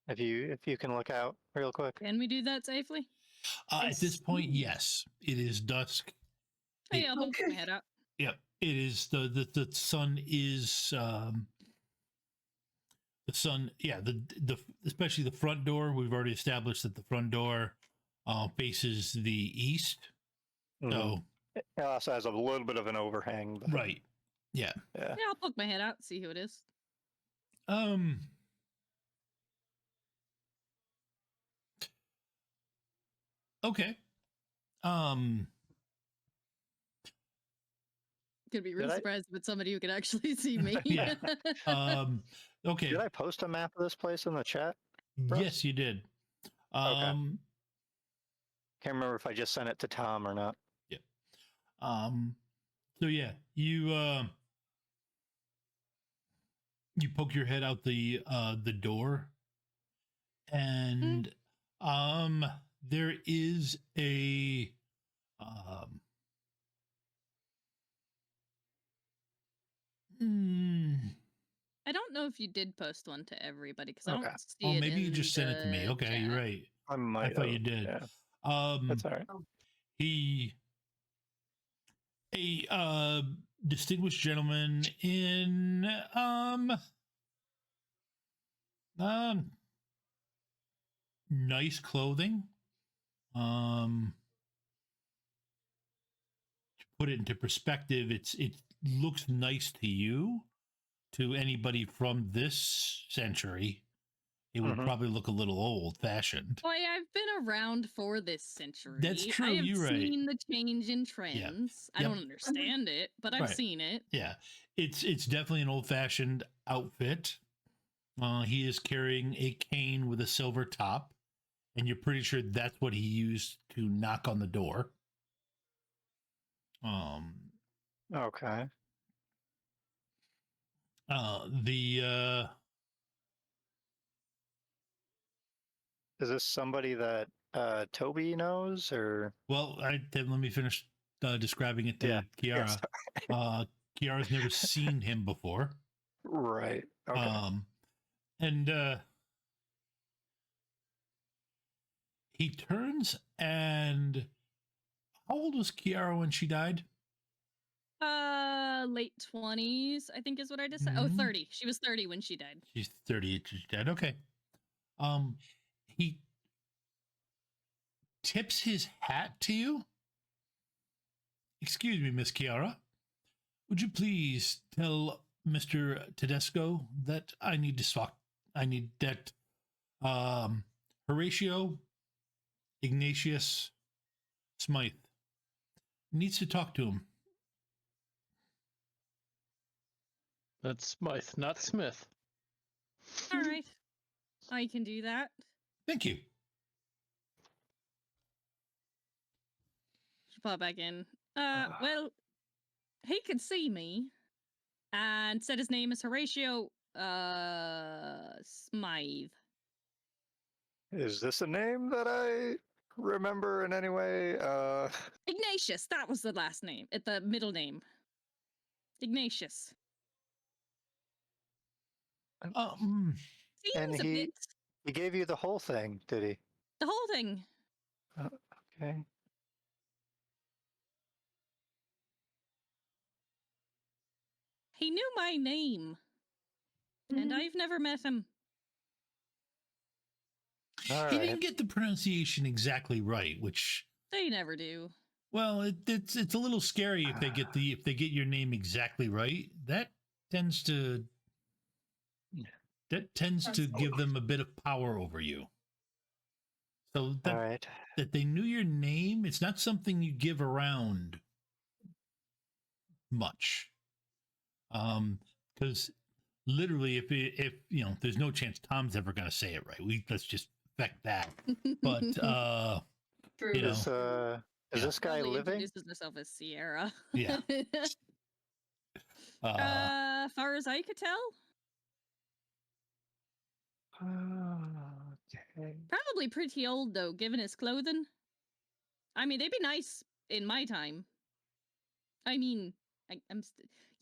If you can look out real quick. Can we do that safely? At this point, yes. It is dusk. Hey, I'll poke my head out. Yep. It is the sun is the sun. Yeah. The especially the front door. We've already established that the front door faces the east. So it also has a little bit of an overhang. But, right. Yeah. Yeah, I'll poke my head out, see who it is. Okay. Could be really surprised with somebody who could actually see me. Yeah. Okay. Did I post a map of this place in the chat? Yes, you did. Okay. Can't remember if I just sent it to Tom or not. Yeah. So yeah, you poke your head out the door, and there is a I don't know if you did post one to everybody because I Okay. don't see it. Maybe you in just sent it to me. the Okay, chat. you're right. I thought you did. Yeah. That's all right. A distinguished gentleman in nice clothing. To put it into perspective, it looks nice to you. To anybody from this century, it would probably look a little old-fashioned. Boy, I've been around for this century. That's true. I have You're right. seen the change in trends. I Yep. don't understand it, but I've Right. seen it. Yeah, it's definitely an old-fashioned outfit. He is carrying a cane with a silver top, and you're pretty sure that's what he used to knock on the door. Okay. Is this somebody that Toby knows, or? Well, then let me finish describing it to Ciara. Ciara's never seen him before. Right. Okay. And He turns and how old was Ciara when she died? Late 20s, I think is what I just said. Oh, Mhm. 30. She was 30 when she died. She's 30. She died. Okay. He tips his hat to you. Excuse me, Miss Ciara. Would you please tell Mr. Todesco that I need that Horatio Ignatius Smythe needs to talk to him. That's Smythe, not Smith. All right. I can do that. Thank you. She'll pop back in. Well, he could see me and said his name is Horatio Smythe. Is this a name that I remember in any way? Ignatius, that was the last name. The middle name. Ignatius. And Seems a he bit gave you the whole thing, did he? the whole thing. Okay. He knew my name. And I've never met him. All He right. didn't get the pronunciation exactly right, which, They never do. well, it's a little scary if they get your name exactly right. That tends to give them a bit of power over you. So All right. that they knew your name, it's not something you give around much. Because literally, if you know, there's no chance Tom's ever going to say it right. Let's just affect that. But True. you know, Is this guy Probably living? introduces herself as Ciara. Yeah. Far as I could tell, Okay. probably pretty old though, given his clothing. I mean, they'd be nice in my time. I mean, I'm,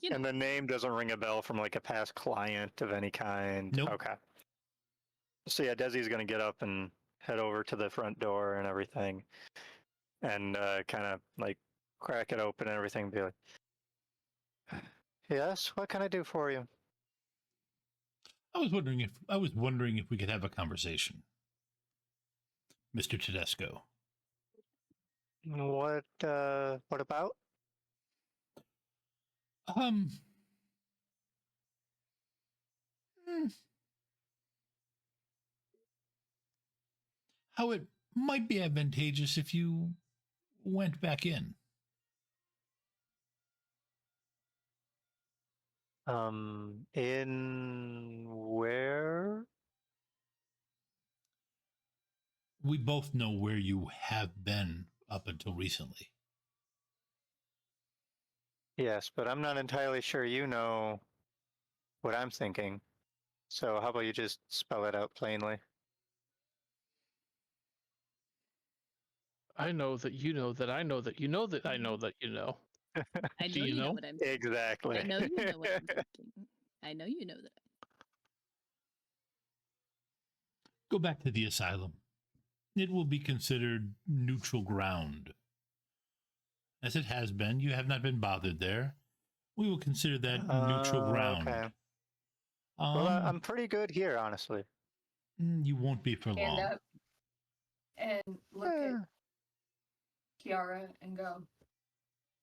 you know. And the name doesn't ring a bell from like a past client of any kind. Nope. Okay. So yeah, Desi's gonna get up and head over to the front door and everything, and kind of like crack it open and everything. Be like, "Yes, what can I do for you?" I was wondering if we could have a conversation, Mr. Todesco. What about? How it might be advantageous if you went back in. In where? We both know where you have been up until recently. Yes, but I'm not entirely sure you know what I'm thinking. So how about you just spell it out plainly? I know that you know that I know that you know that I know that you know. I know Do you know? what I'm thinking. Exactly. I know you know what I'm thinking. I know you know that. Go back to the asylum. It will be considered neutral ground. As it has been, you have not been bothered there. We will consider that neutral ground. Okay. Well, I'm pretty good here, honestly. You won't be for Stand long. up and look at Ciara and go,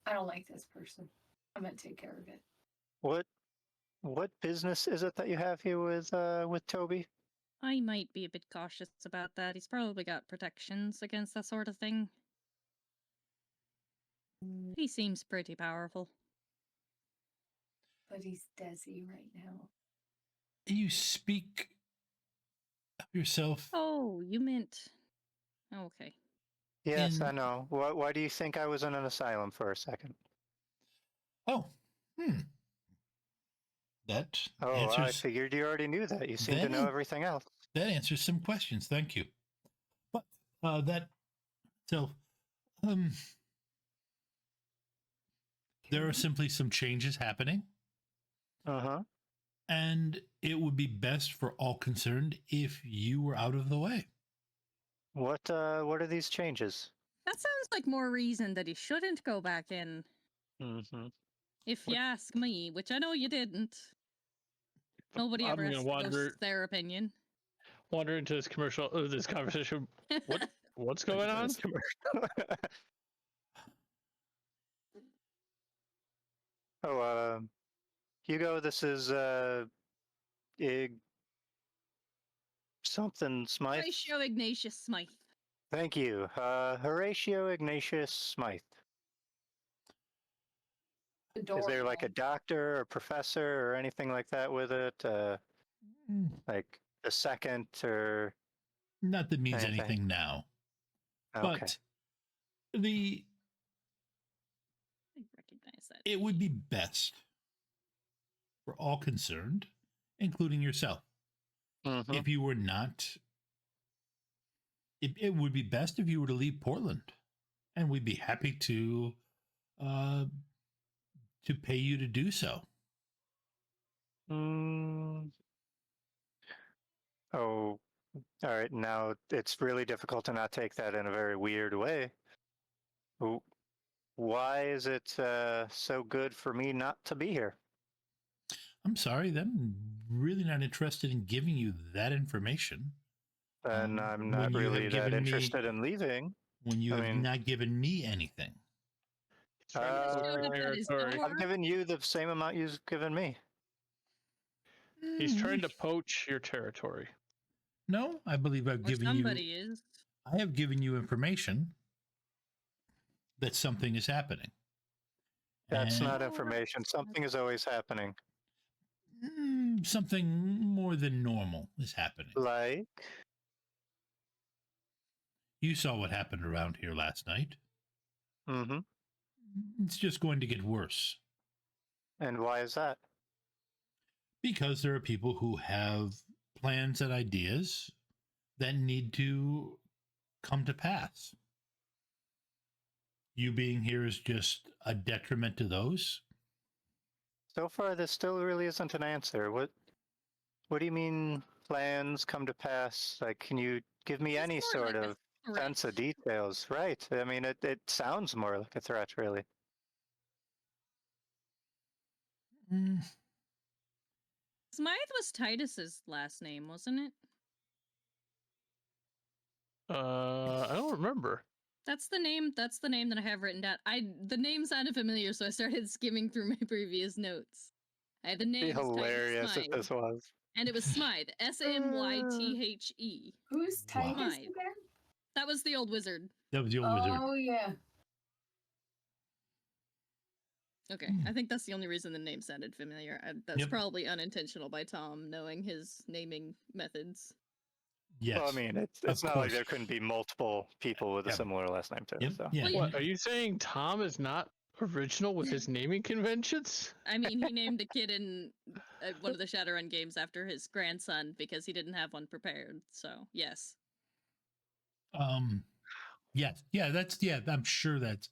I don't like this person. I'm going to take care of it. What business is it that you have here with Toby? I might be a bit cautious about that. He's probably got protections against that sort of thing. He seems pretty powerful. But he's Desi right now. You speak of yourself. Oh, you meant... Okay. Yes, I know. Why do you think I was in an asylum for a second? Oh, That Oh, I answers figured you already knew that. You seem to know everything else. that answers some questions. Thank you. But there are simply some changes happening. Uh-huh. And it would be best for all concerned if you were out of the way. What are these changes? That sounds like more reason that he shouldn't go back in. Mm-hmm. If you ask me, which I know you didn't. Nobody I'm ever gonna asks wander their opinion. into this this conversation. What's going on? Oh, Hugo, this is something Smythe. Horatio Ignatius Smythe. Thank you. Horatio Ignatius Smythe. Is there like a doctor or professor or anything like that with it? Like a second or Not that means anything? anything now. Okay. But the I recognize that. it would be best for all concerned, including yourself, Mhm. if you were not. It would be best if you were to leave Portland, and we'd be happy to pay you to do so. Oh, all right. Now it's really difficult to not take that in a very weird way. Why is it so good for me not to be here? I'm sorry, I'm really not interested in giving you that information. Then I'm when not you have really that given me- interested in leaving. When you I have mean- not given me anything. Trying to Showed poach up at his territory. door. I've given you the same amount you've given me. He's trying to poach your territory. No, I believe I've Or given somebody you. is. I have given you information that something is happening. That's And, not information. Something is always happening. something more than normal is happening. Like, You saw what happened around here last night. mm-hmm. It's just going to get worse And why is that? because there are people who have plans and ideas that need to come to pass. You being here is just a detriment to those. So far, this still really isn't an answer. What do you mean plans come to pass? Like, can you give me It's any more sort like a of threat. sense of details? Right. I mean, it sounds more like a threat, really. Smythe was Titus's last name, wasn't it? I don't remember. That's the name. That's the name that I have written down. The name sounded familiar, so I started skimming through my previous notes. I had the name. It'd be hilarious if this was. And it was Smythe. Smythe. Who's Wow. Titus Smythe. again? That was the old wizard. That was the old wizard. Oh yeah. Okay, I think that's the only reason the name sounded familiar. That's Yep. probably unintentional by Tom, knowing his naming methods. Yes. Well, I mean, it's Of not like course. there couldn't be multiple people with a Yep. similar last name too. Yep. So. Yeah. Well, yeah. What are you saying? Tom is not original with his naming conventions? I mean, he named a kid in one of the Shadowrun games after his grandson because he didn't have one prepared. So, yes. Yes. Yeah. I'm sure that's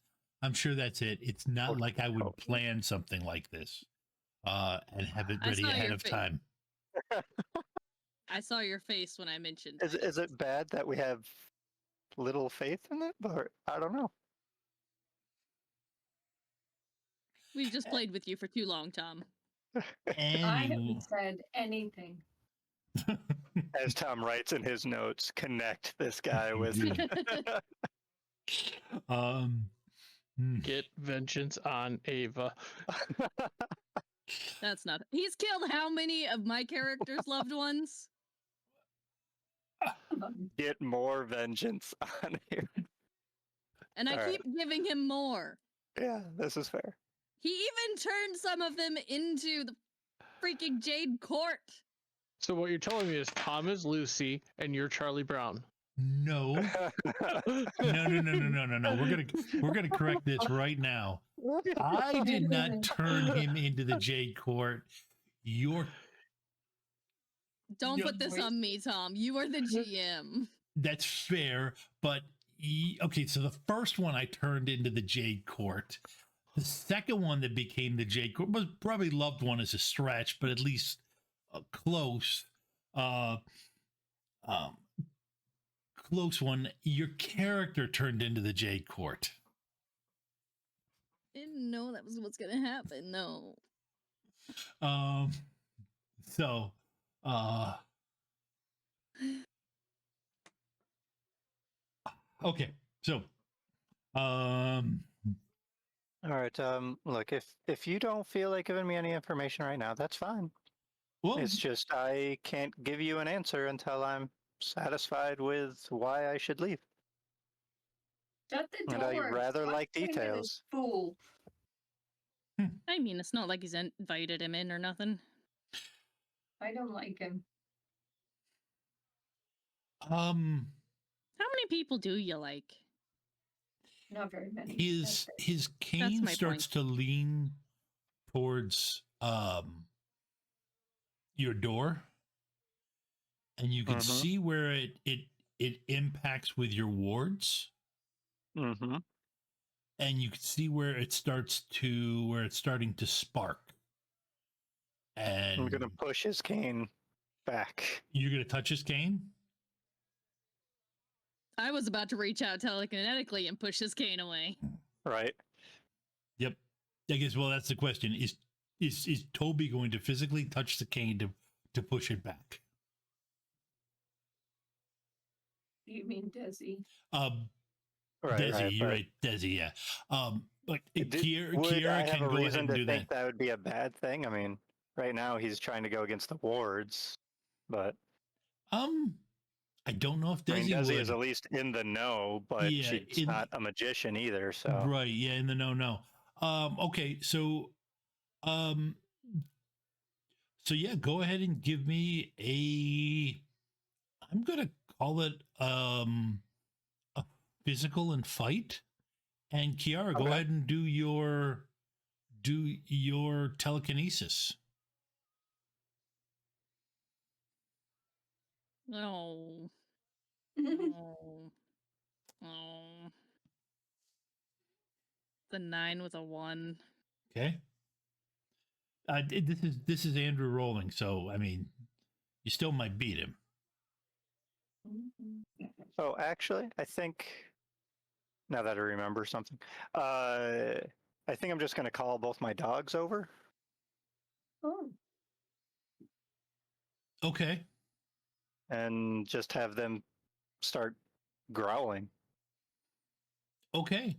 it. It's not like I would plan something like this, and have it I ready saw ahead your of face. time. I saw your face when I mentioned Is it bad that we have little faith in it? Or I don't know. We've just played with you for too long, Tom. I haven't said anything. As Tom writes in his notes, connect this guy with. Get vengeance on Ava. That's not. He's killed how many of my characters' loved ones? Get more vengeance on him. And I All keep giving him more. Yeah, this is fair. He even turned some of them into the freaking Jade Court. So what you're telling me is Tom is Lucy and you're Charlie Brown. No. No. We're gonna correct this right now. I did not turn him into the Jade Court. Don't No, put this wait. on me, Tom. You are the GM. That's fair, but okay. So the first one I turned into the Jade Court. The second one that became the Jade Court was probably loved one as a stretch, but at least close. close one. Your character turned into the Jade Court. Didn't know that was what's gonna happen. No. So, okay. So, All right. Look, if you don't feel like giving me any information right now, that's fine. well, It's just I can't give you an answer until I'm satisfied with why I should leave. Shut the And door. I rather Stop like being a details. Fool. I mean, it's not like he's invited him in or nothing. I don't like him. How many people do you like? Not very many. his cane my starts to lean towards your door, and you can Mhm. see where it impacts with your wards, Mm-hmm. and you can see where it's starting to spark. And I'm gonna push his cane back. you're gonna touch his cane. I was about to reach out telekinetically and push his cane away. Right. Yep. I guess. Well, that's the question. Is Toby going to physically touch the cane to push it back? You mean Desi? Right. Desi, right, you're but right. Desi, yeah. But would Ciara I have can a go ahead reason and to do think that. that would be a bad thing? I mean, right now he's trying to go against the wards, but I don't know if I mean, Desi Desi would. is at least in the know, but Yeah, she's not a magician either. So Right, yeah, in the no. Okay, so yeah, go ahead and give me I'm gonna call it a physical and fight. And Ciara, go Okay. ahead and do your telekinesis. Oh. Oh. Oh. The 9 with a 1. Okay. This is Andrew rolling, so I mean, you still might beat him. Oh, actually, I think now that I remember something, I think I'm just going to call both my dogs over. Oh. Okay. And just have them start growling. Okay.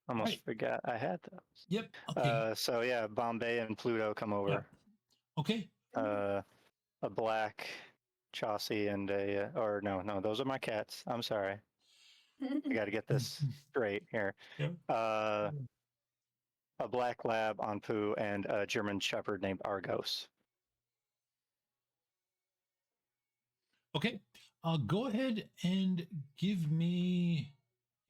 Almost Right. forgot I had those. Yep. Okay. So yeah, Bombay and Pluto come over. Yep. Okay. A black Chauncey and or no, those are my cats. I'm sorry. I got to get this straight here. Yep. A black lab on Pooh and a German Shepherd named Argos. Okay. Go ahead and give me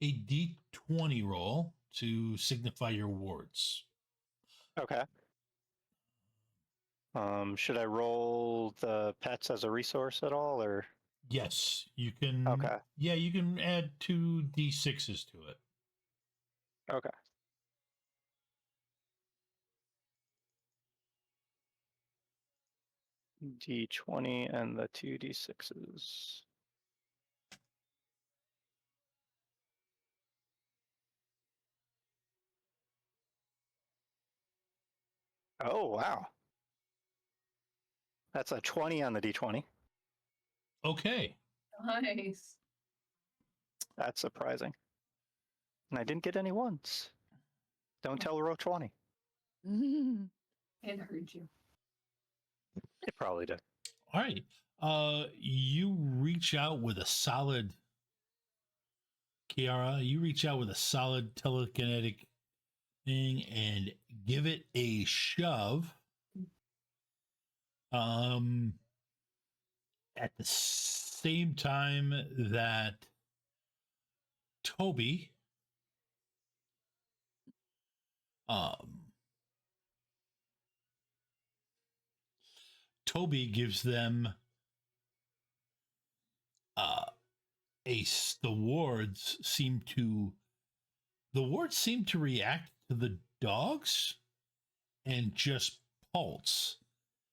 a D20 roll to signify your wards. Okay. Should I roll the pets as a resource at all, or? Yes, you can. Okay. Yeah, you can add 2 D6s to it. Okay. D20 and the 2 D6s. Oh, wow. That's a 20 on the D20. Okay. Nice. That's surprising. And I didn't get any ones. Don't tell row 20. It hurt you. It probably did. All right. You reach out with a solid, Ciara, you reach out with a solid telekinetic thing and give it a shove. At the same time that Toby Toby gives them the wards seem to react to the dogs and just pulse.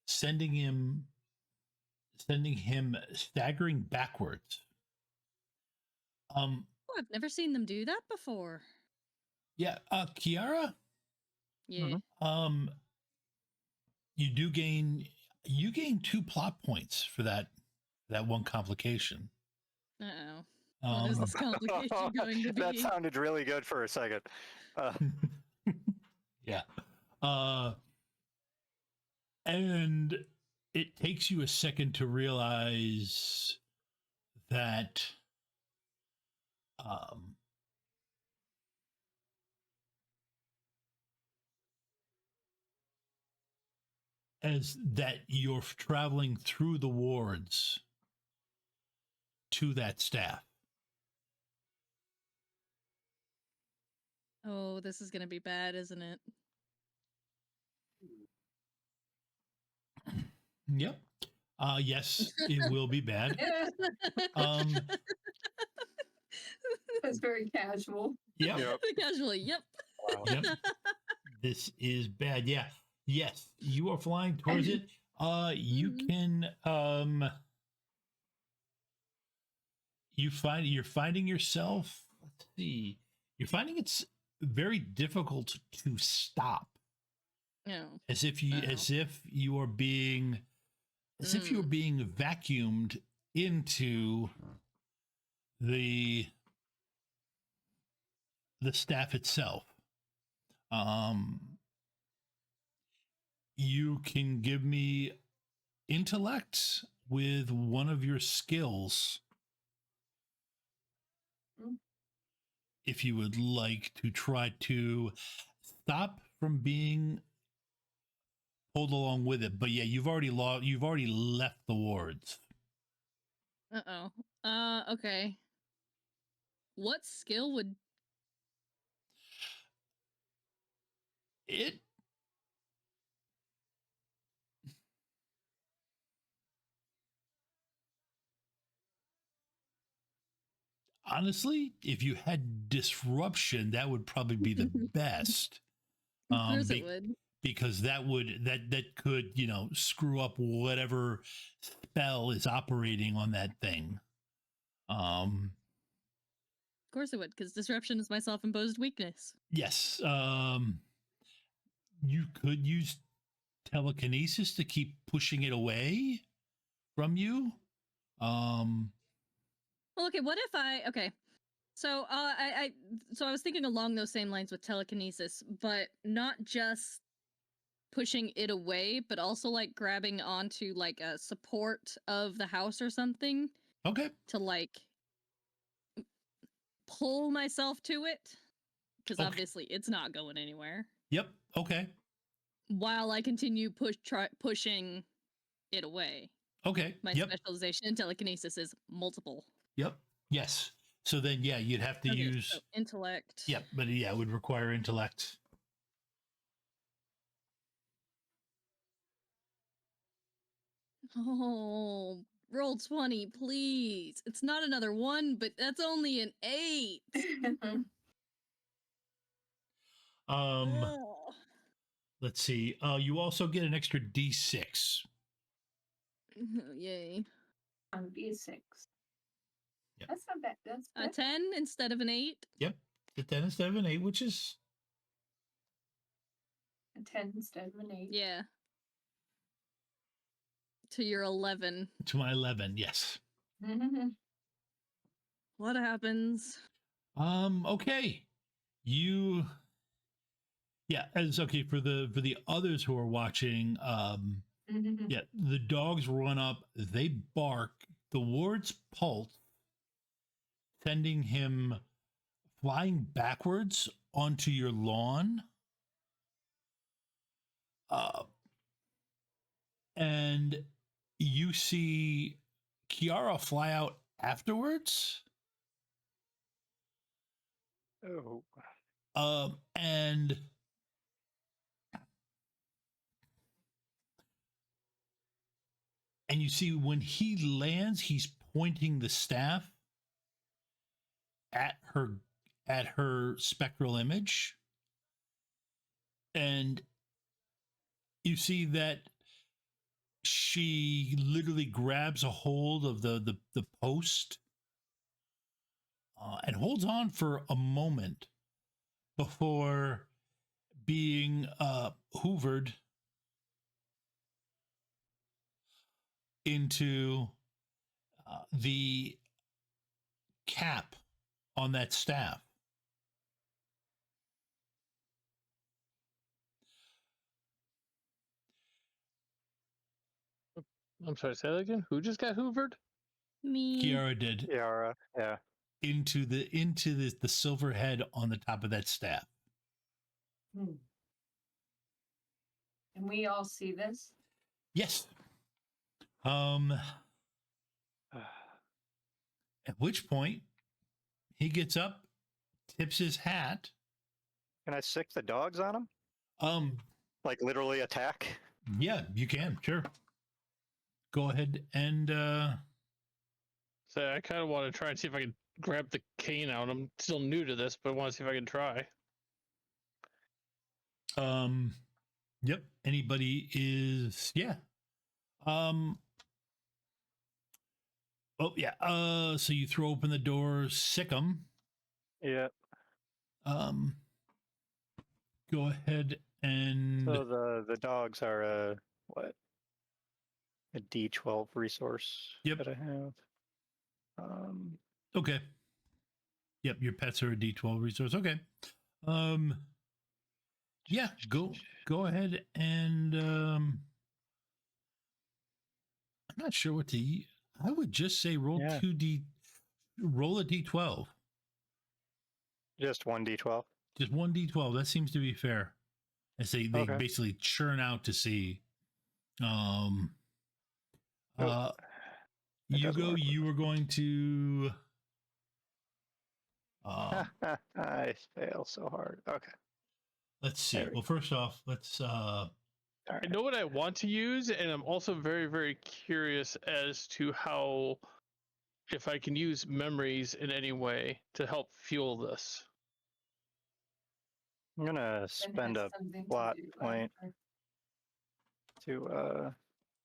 sending him staggering backwards. Oh, I've never seen them do that before. Yeah, Ciara, Yeah. Mhm. you gain 2 plot points for that one complication. Uh-oh. What is Um, this complication going to be? That sounded really good for a second. yeah. And it takes you a second to realize that as that you're traveling through the wards to that staff. Oh, this is going to be bad, isn't it? Yep. Yes, it will be bad. That's very casual. Yep. Yep. Casually, yep. Wow. Yep. This is bad. Yeah. Yes, you are flying towards it. You can you're finding yourself, let's see. You're finding it's very difficult to stop. No. As if you are being vacuumed into the staff itself. You can give me intellect with one of your skills if you would like to try to stop from being pulled along with it. But yeah, you've already left the wards. Uh-oh. Okay. What skill would it? Honestly, if you had disruption, that would probably be the best. Of course it would. Because that could, screw up whatever spell is operating on that thing. Of course it would, because disruption is my self-imposed weakness. Yes. You could use telekinesis to keep pushing it away from you. Well, okay, what if okay. So I was thinking along those same lines with telekinesis, but not just pushing it away, but also like grabbing onto like a support of the house or something. Okay. To like pull myself to it, because obviously it's not going anywhere. Yep. Okay. While I continue pushing it away. Okay. My specialization in telekinesis is multiple. Yep. Yes. So then, yeah, you'd have to use intellect. Yep, but yeah, it would require intellect. Oh, roll 20, please. It's not another 1, but that's only an 8. Let's see. You also get an extra D6. Yay. On D6. Yep. That's not bad. That's a 10 instead of an 8. Yep, the 10 instead of an 8, which is a 10 instead of an 8. Yeah. To your 11. To my 11, yes. What happens? Okay. As okay for the others who are watching. Yeah, the dogs run up. They bark. The wards pulse, sending him flying backwards onto your lawn. And you see Ciara fly out afterwards. Oh. And you see when he lands, he's pointing the staff at her spectral image. And you see that she literally grabs a hold of the post and holds on for a moment before being hoovered into the cap on that staff. I'm sorry, say that again. Who just got hoovered? Me. Ciara did Ciara, yeah. into the silver head on the top of that staff. Hmm. And we all see this? Yes. At which point he gets up, tips his hat. Can I sick the dogs on him? Um, Like literally attack? yeah, you can, sure. Go ahead and So I kind of want to try and see if I can grab the cane out. I'm still new to this, but I want to see if I can try. yep, anybody is oh yeah, so you throw open the door, sick them. Yeah. Go ahead and So the dogs are a D12 resource Yep. that I have. okay. Yep, your pets are a D12 resource. Okay. Yeah, go ahead and I'm not sure what to I would just say roll Yeah. roll a D12. Just one D12. Just one D12. That seems to be fair. As they Okay. basically churn out to see. Nope. It doesn't Hugo, work with you were going to I fail so hard. Okay. let's see. There we Well, first off, let's All I right. know what I want to use, and I'm also very, very curious as to how, if I can use memories in any way to help fuel this. I'm gonna That spend has a something to plot do, point to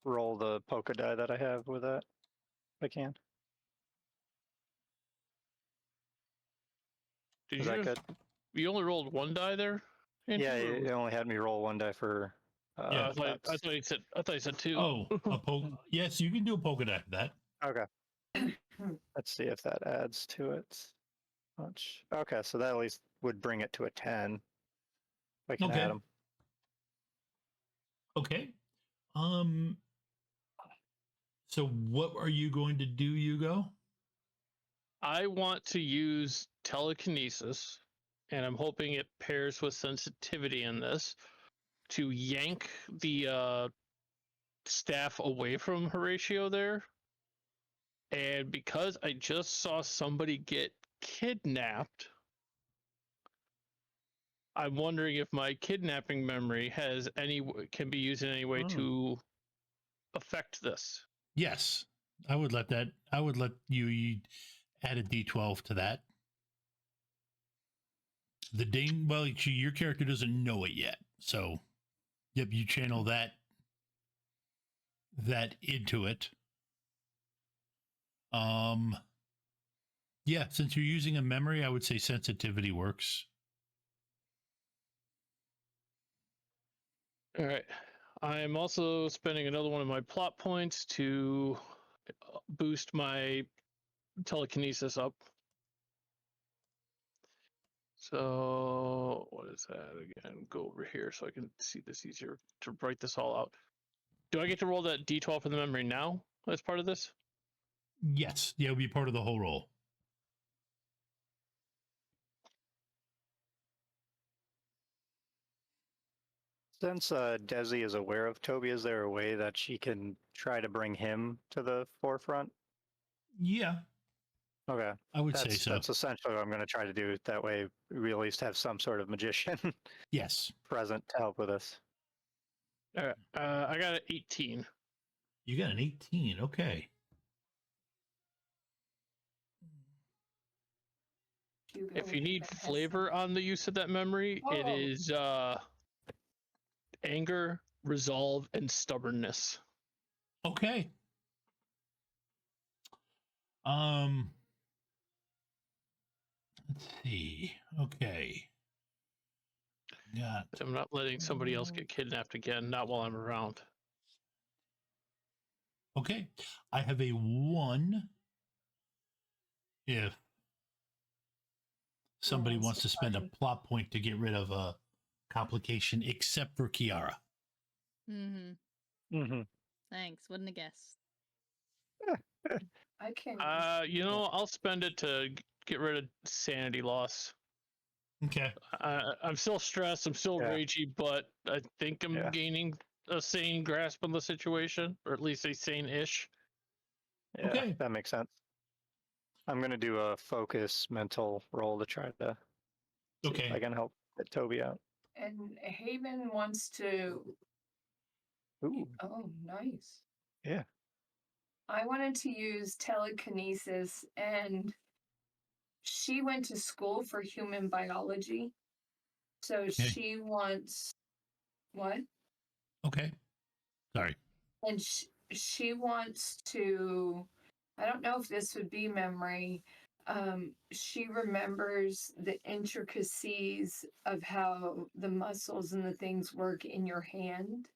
roll the polka die that I have with that. If I can. Did Is you that just, good? you only rolled one die there? Andrew, Yeah, or- it only had me roll one die for. Yeah, I thought you said. I thought you said two. oh, a polka. Yes, you can do a polka dot for that. Okay. Hmm. Let's see if that adds to it much. Okay, so that at least would bring it to a 10. If I can Okay. add them. Okay. So what are you going to do, Hugo? I want to use telekinesis, and I'm hoping it pairs with sensitivity in this to yank the staff away from Horatio there. And because I just saw somebody get kidnapped, I'm wondering if my kidnapping memory can be used in any way Hmm. to affect this. Yes, I would let you add a D12 to that. Well, your character doesn't know it yet, so yep, you channel that into it. Yeah, since you're using a memory, I would say sensitivity works. All right. I'm also spending another one of my plot points to boost my telekinesis up. So what is that again? Go over here so I can see this easier to write this all out. Do I get to roll that D12 for the memory now as part of this? Yes, yeah, it'll be part of the whole roll. Since Desi is aware of Toby, is there a way that she can try to bring him to the forefront? Yeah, Okay. I would say so. That's essentially what I'm going to try to do. That way, we at least have some sort of magician Yes, present to help with us. All right. I got an 18. you got an 18. Okay. Hugo, If you need that has flavor on the use of that memory, it Oh. is anger, resolve, and stubbornness. Okay. Let's see. Okay. Got I'm not letting somebody else get kidnapped again, not while I'm around. okay. I have a 1 if somebody that's wants to spend a funny. plot point to get rid of a complication, except for Ciara. Mm-hmm. Mm-hmm. Thanks. Wouldn't have guessed. I can't. I'll spend it to get rid of sanity loss. Okay. I'm still stressed. I'm still Yeah. ragey, but I think I'm Yeah. gaining a sane grasp on the situation, or at least a sane-ish. Yeah, Okay. that makes sense. I'm going to do a focus mental roll to try to see if I Okay. can help get Toby out. And Haven wants to. Ooh, Oh, nice. yeah. I wanted to use telekinesis, and she went to school for human biology. So she wants. What? Okay. Sorry. And she wants to. I don't know if this would be memory. She remembers the intricacies of how the muscles and the things work in your hand.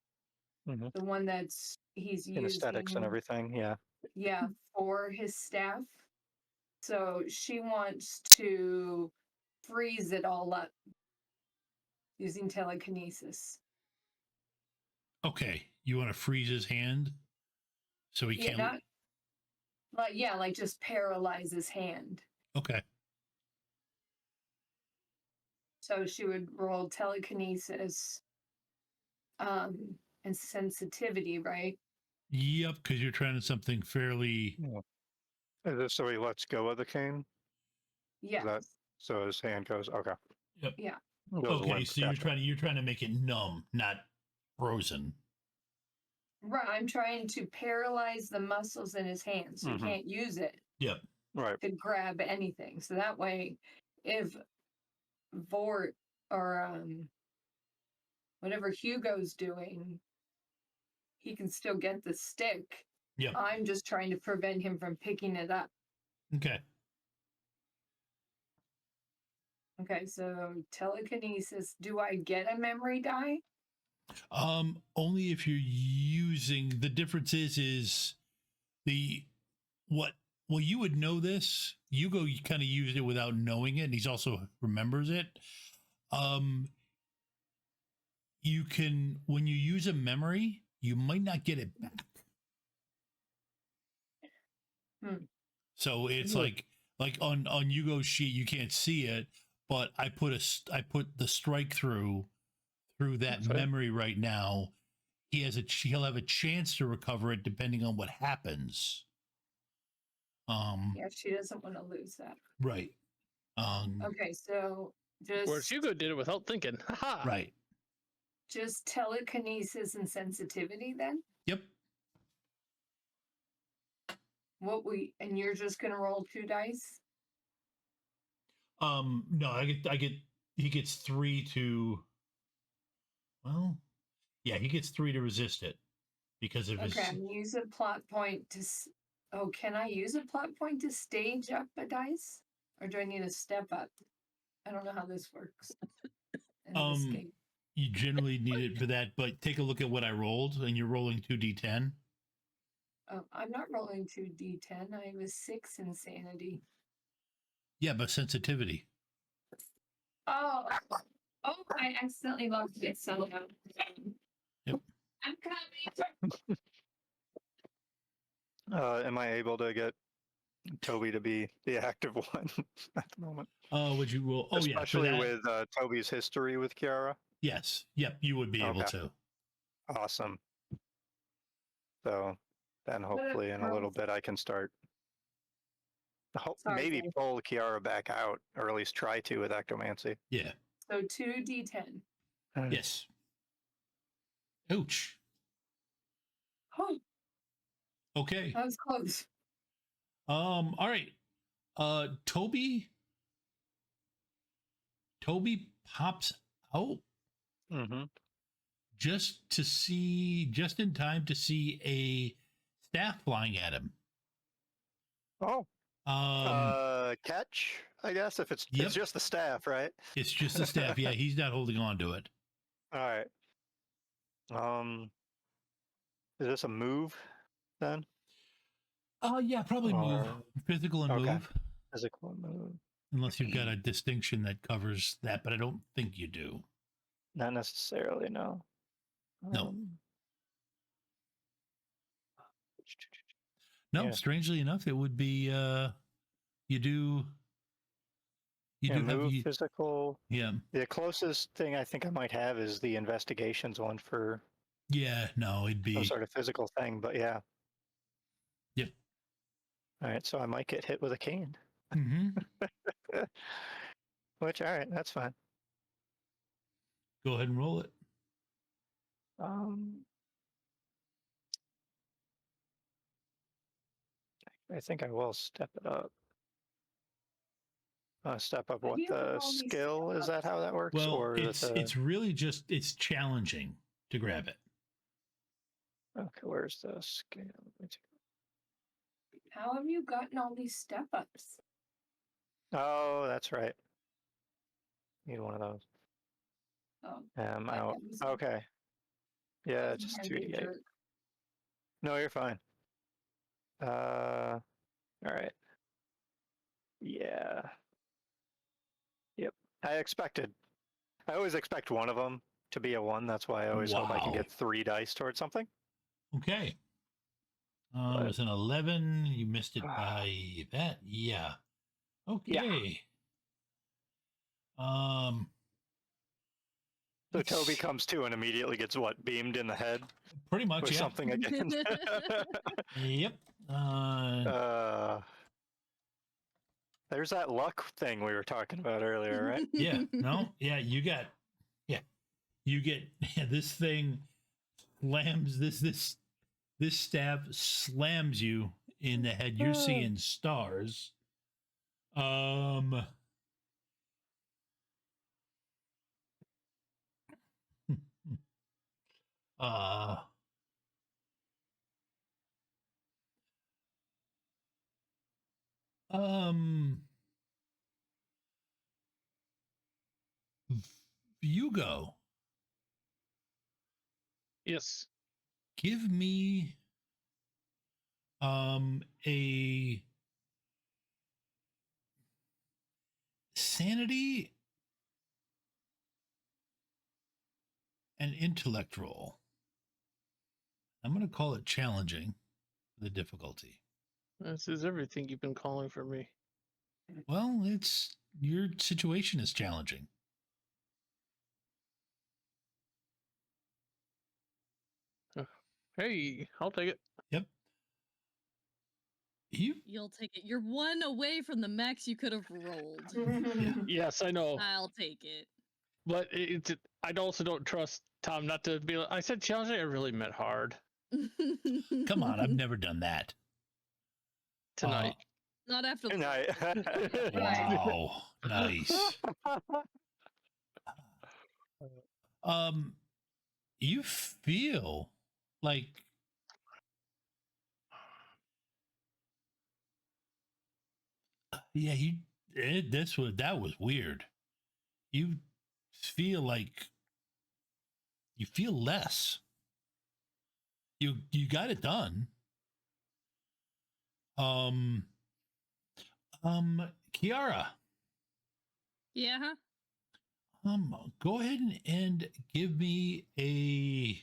Mm-hmm. The one that's he's using. Aesthetics and everything. Yeah. Yeah, for his staff. So she wants to freeze it all up using telekinesis. Okay. You want to freeze his hand so he Yeah, can't. like just paralyze his hand. Okay. So she would roll telekinesis and sensitivity, right? Yep. Because you're trying to something fairly. Yeah. Is this so he lets go of the cane? Yes. That so his hand goes okay. Yep. Yeah. Goes Okay. limp, So gotcha. you're trying to make it numb, not frozen. Right. I'm trying to paralyze the muscles in his hands. So Mhm. he can't use it Yep. Right. to grab anything. So that way, if Vorrt or whatever Hugo's doing, he can still get the stick. Yep. I'm just trying to prevent him from picking it up. Okay. Okay, so telekinesis. Do I get a memory die? Only if you're using. The difference is the what. Well, you would know this. Hugo kind of used it without knowing it, and he's also remembers it. You can, when you use a memory, you might not get it back. So it's like on Hugo's sheet, you can't see it, but I put the strike through that Okay. memory right now. He'll have a chance to recover it depending on what happens. Yeah, she doesn't want to lose that. Right. Okay, so Whereas Hugo did it without thinking. Haha. Right. just telekinesis and sensitivity then? Yep. And you're just gonna roll 2 dice? No, he gets 3 to, well, yeah, he gets 3 to resist it because of his. Okay, I'm gonna use a plot point to. Oh, can I use a plot point to stage up a dice, or do I need to step up? I don't know how this works. You generally need it for that, but take a look at what I rolled, and you're rolling 2d10. Oh, I'm not rolling 2d10. I have a 6 insanity. Yeah, but sensitivity. Oh, I accidentally locked it. So Yep. I'm coming. Am I able to get Toby to be the active one at the moment? Would you roll? Oh, Especially yeah. with Toby's history with Ciara. Yes. Yep. You would be able Okay. to. Awesome. So then hopefully in a little bit I can start. Sorry, Maybe Dave. pull Ciara back out, or at least try to with ectomancy. Yeah. So 2d10. Yes. Ouch. Oh, Okay. that was close. All right. Toby pops out Mm-hmm. just in time to see staff flying at him. Oh, catch, I guess, if it's Yep. it's just the staff, right? It's just the staff. Yeah, he's not holding on to it. All right. Is this a move then? Oh, yeah, probably move. Or- Physical and okay. move. Physical move. Unless you've got a distinction that covers that, but I don't think you do. Not necessarily, no. No. No, Yeah. strangely enough, it would be you do have move, physical. yeah. The closest thing I think I might have is the investigations one for Yeah, no, it'd some be sort of physical thing, but yeah. Yep. All right, so I might get hit with a cane. Mhm. Which, all right, that's fine. Go ahead and roll it. I think I will step it up. Step up Why what do you have the all these skill is? That step-ups? how that works? Well, or is it it's really just it's challenging to grab it. okay. Where's the skill? How have you gotten all these step ups? Oh, that's right. Need one of those. Oh, I'm I out. was- Okay. Yeah, wasn't just trying to be a 2d8. jerk. No, you're fine. All right. Yeah. Yep. I always expect one of them to be a 1. That's why I always hope I can Wow. get 3 dice towards something. Okay. It But- was an 11. You missed it by that. Yeah. Okay. So Toby comes to and immediately gets what, beamed in the head Pretty much, with yeah. something again. Yep. There's that luck thing we were talking about earlier, right? Yeah. No. Yeah. You get. This thing slams this staff slams you in the head. You're seeing stars. Uh Hugo, Yes. give me a sanity and intellect roll. I'm going to call it challenging, the difficulty. This is everything you've been calling for me. Well, it's your situation is challenging. Hey, I'll take it. Yep. You'll take it. You're 1 away from the max you could have rolled. Yes, I know. I'll take it. But I also don't trust Tom not to be like, I said challenging, I really meant hard Come on, I've never done that. tonight. Not after the And Wow. Nice. You feel like that was weird. You feel like you feel less. You got it done. Ciara. Yeah. Go ahead and give me a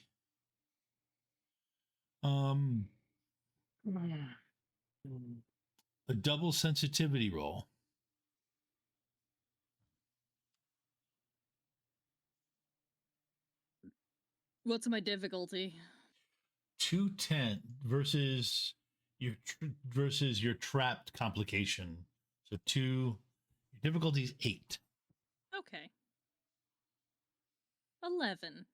double sensitivity roll. What's my difficulty? 210 versus your trapped complication. So your difficulty is 8. Okay. 11.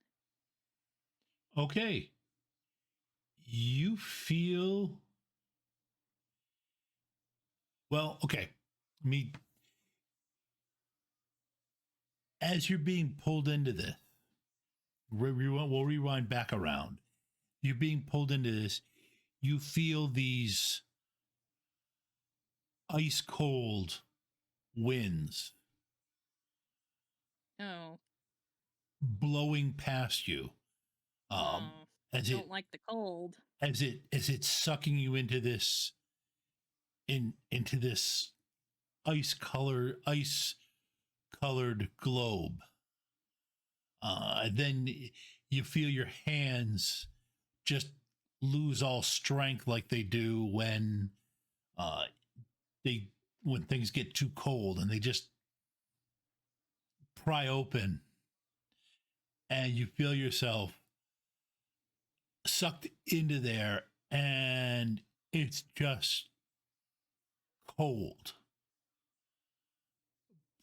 Okay. You feel well, okay. As you're being pulled into this, we'll rewind back around. You're being pulled into this. you feel these ice cold winds Oh. blowing past you. Oh. As Don't it like the cold. as it's sucking you into this into this ice colored globe. Then you feel your hands just lose all strength like they do when when things get too cold, and they just pry open, and you feel yourself sucked into there, and it's just cold,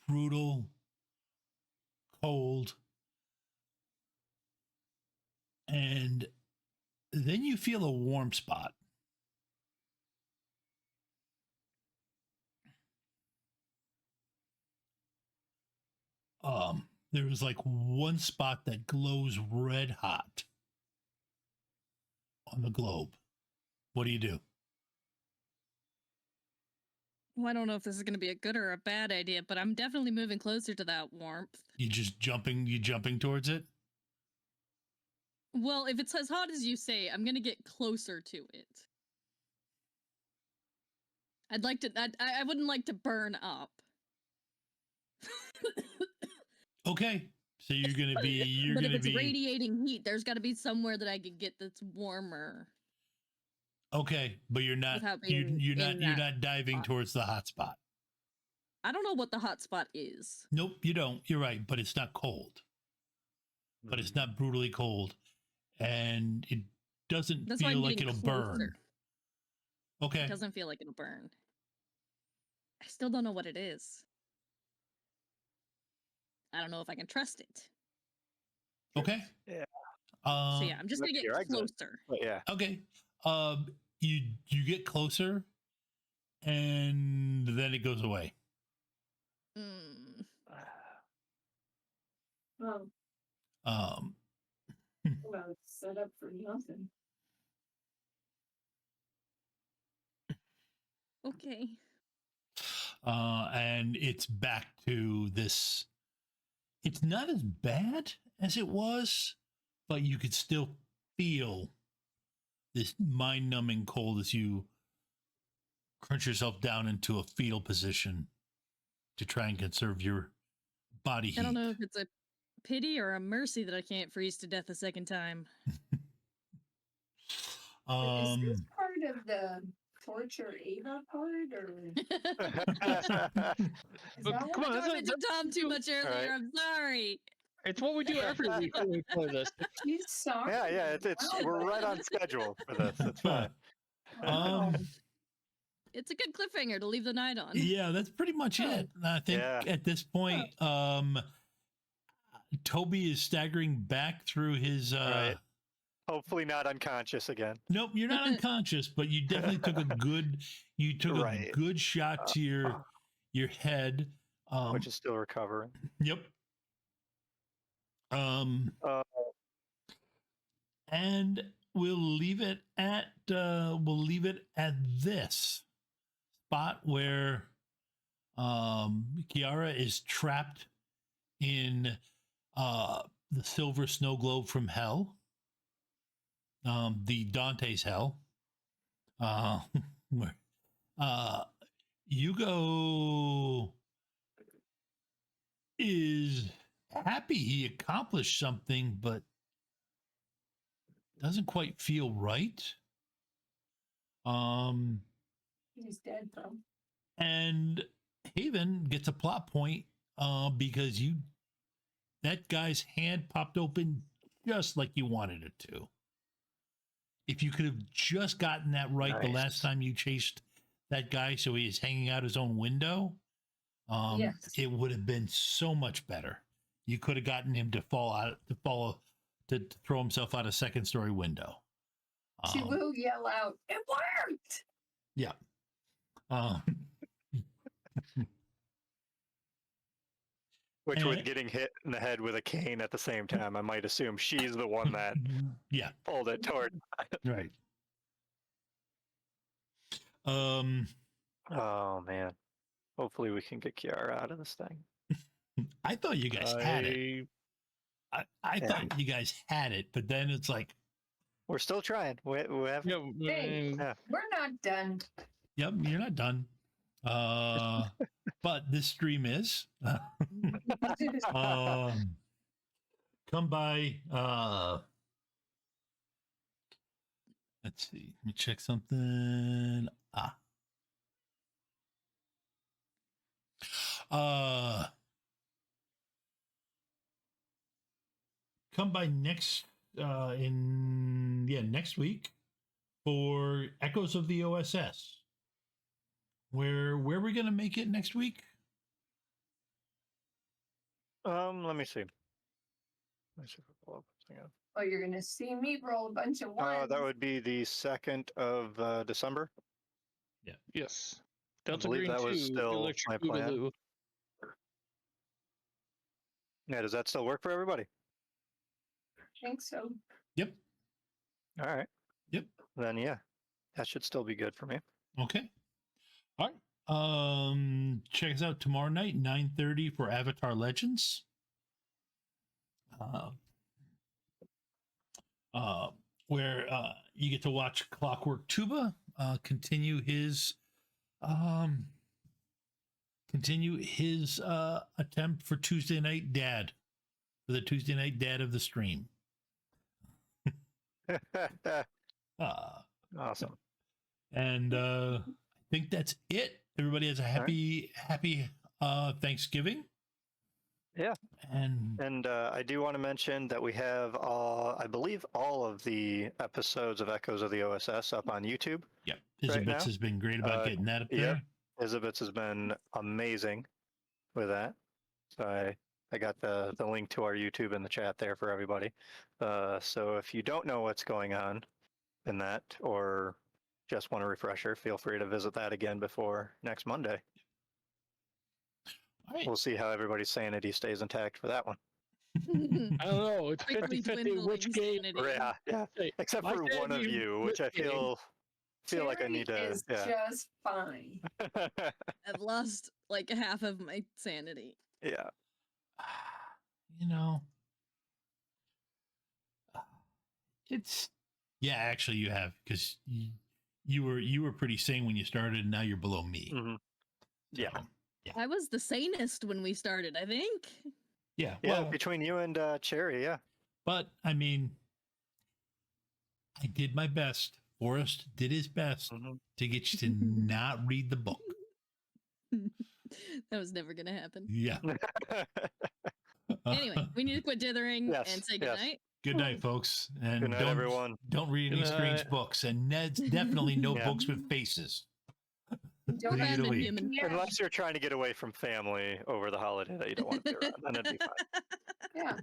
brutal, cold. And then you feel a warm spot. There is like one spot that glows red hot on the globe. What do you do? Well, I don't know if this is going to be a good or a bad idea, but I'm definitely moving closer to that warmth. You jumping towards it? Well, if it's as hot as you say, I'm going to get closer to it. I'd like to. I wouldn't like to burn up. Okay, so you're gonna be. But if it's radiating heat, there's got to be somewhere that I could get that's warmer. Okay, but you're not. Without being You're in not that diving spot. towards the hot spot. I don't know what the hot spot is. Nope, you don't. You're right, but it's not cold. But it's not brutally cold, and it doesn't That's why feel I'm like getting it'll burn. closer. Okay. It doesn't feel like it'll burn. I still don't know what it is. I don't know if I can trust it. Okay. Yeah. So yeah, I'm just gonna get closer. But yeah. Okay. You get closer, and then it goes away. Mm. Oh, Um. well, it's set up for nothing. Okay. And it's back to this. It's not as bad as it was, but you could still feel this mind-numbing cold as you crunch yourself down into a fetal position to try and conserve your body heat. I don't know if it's a pity or a mercy that I can't freeze to death a second time. Is this part of the torture Ava part, or is that Come what- on, I went to Tom too much earlier. Right. I'm sorry. it's what we do every week when we play this. She's sorry. Yeah. We're right on schedule for this. It's fine. Wow. It's a good cliffhanger to leave the night on. Yeah, that's pretty much it. I think at this point, Toby is staggering back through his. Right. Hopefully not unconscious again. Nope, you're not unconscious, but you definitely took a good. You took Right. a good shot to your head, Which is still recovering. Yep. And we'll leave it at this spot where Ciara is trapped in the silver snow globe from hell, the Dante's hell, where Hugo is happy he accomplished something, but doesn't quite feel right. He's dead, though. And Haven gets a plot point because that guy's hand popped open just like you wanted it to. If you could have just gotten that right the last time you chased that guy, so he is hanging out his own window, Yes. it would have been so much better. You could have gotten him to to throw himself out a second-story window. She will yell out, "It worked!" Yeah. Which with getting hit in the head with a cane at the same time, I might assume she's the one that yeah, pulled it toward. right. Oh man. Hopefully we can get Ciara out of this thing. I thought you guys had it. I thought you guys had it, but then it's like, We're still trying. We have. Yeah, Hey. Yeah. We're not done. yep, you're not done. But this stream is. Come by. Let's see. Let me check something. Come by next next week for Echoes of the OSS. Where are we gonna make it next week? Let me see. Let me see if I pull up. Hang on. Oh, you're gonna see me roll a bunch of ones. That would be the 2nd of December. yes. I Delta believe Green that 2, was still Electric my plan. Boogaloo. Yeah, does that still work for everybody? I think so. Yep. All right. Yep. Then yeah, that should still be good for me. Okay. All right. Check us out tomorrow night, 9:30 for Avatar Legends. Where you get to watch Clockwork Tuba continue his attempt for Tuesday Night Dad, for the Tuesday Night Dad of the stream. Awesome. And I think that's it. Everybody has a happy Thanksgiving. Yeah. And I do want to mention that we have, I believe, all of the episodes of Echoes of the OSS up on YouTube. yeah, Right Isabitz now? has been great about getting that up yep. there. Isabitz has been amazing with that. So I got the link to our YouTube in the chat there for everybody. So if you don't know what's going on in that, or just want a refresher, feel free to visit that again before next Monday. All right. We'll see how everybody's sanity stays intact for that one. I don't know. It's Quickly 50-50 which dwindling game. sanity. Yeah. Hey, Except my for one of sanity you, in which I this game. feel like I need Terry to. is Yeah. just fine. I've lost like half of my sanity. Yeah. You know, it's actually you have, because you were pretty sane when you started, and now you're below me. Mhm. Yeah. So, I was the sanest when we started, I think. yeah. Yeah, Well, between you and Cherry, yeah. but I mean, I did my best. Forrest did his best Mhm. to get you to not read the book. That was never gonna happen. Yeah. Anyway, we need to quit dithering Yes, and say yes. goodnight. Good night, folks. And Good night, everyone. don't read any Good strange night. books. And Ned's definitely no Yeah. books with faces. Don't Leave it Abandon away. human. Yeah. Unless you're trying to get away from family over the holiday that you don't want to be around, then it'd be Yeah.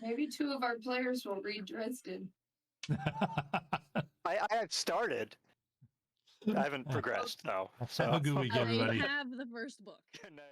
Maybe 2 of our players will read Dresden. I have started. I haven't progressed though. So Have a good week, I everybody. have the first book. Good night.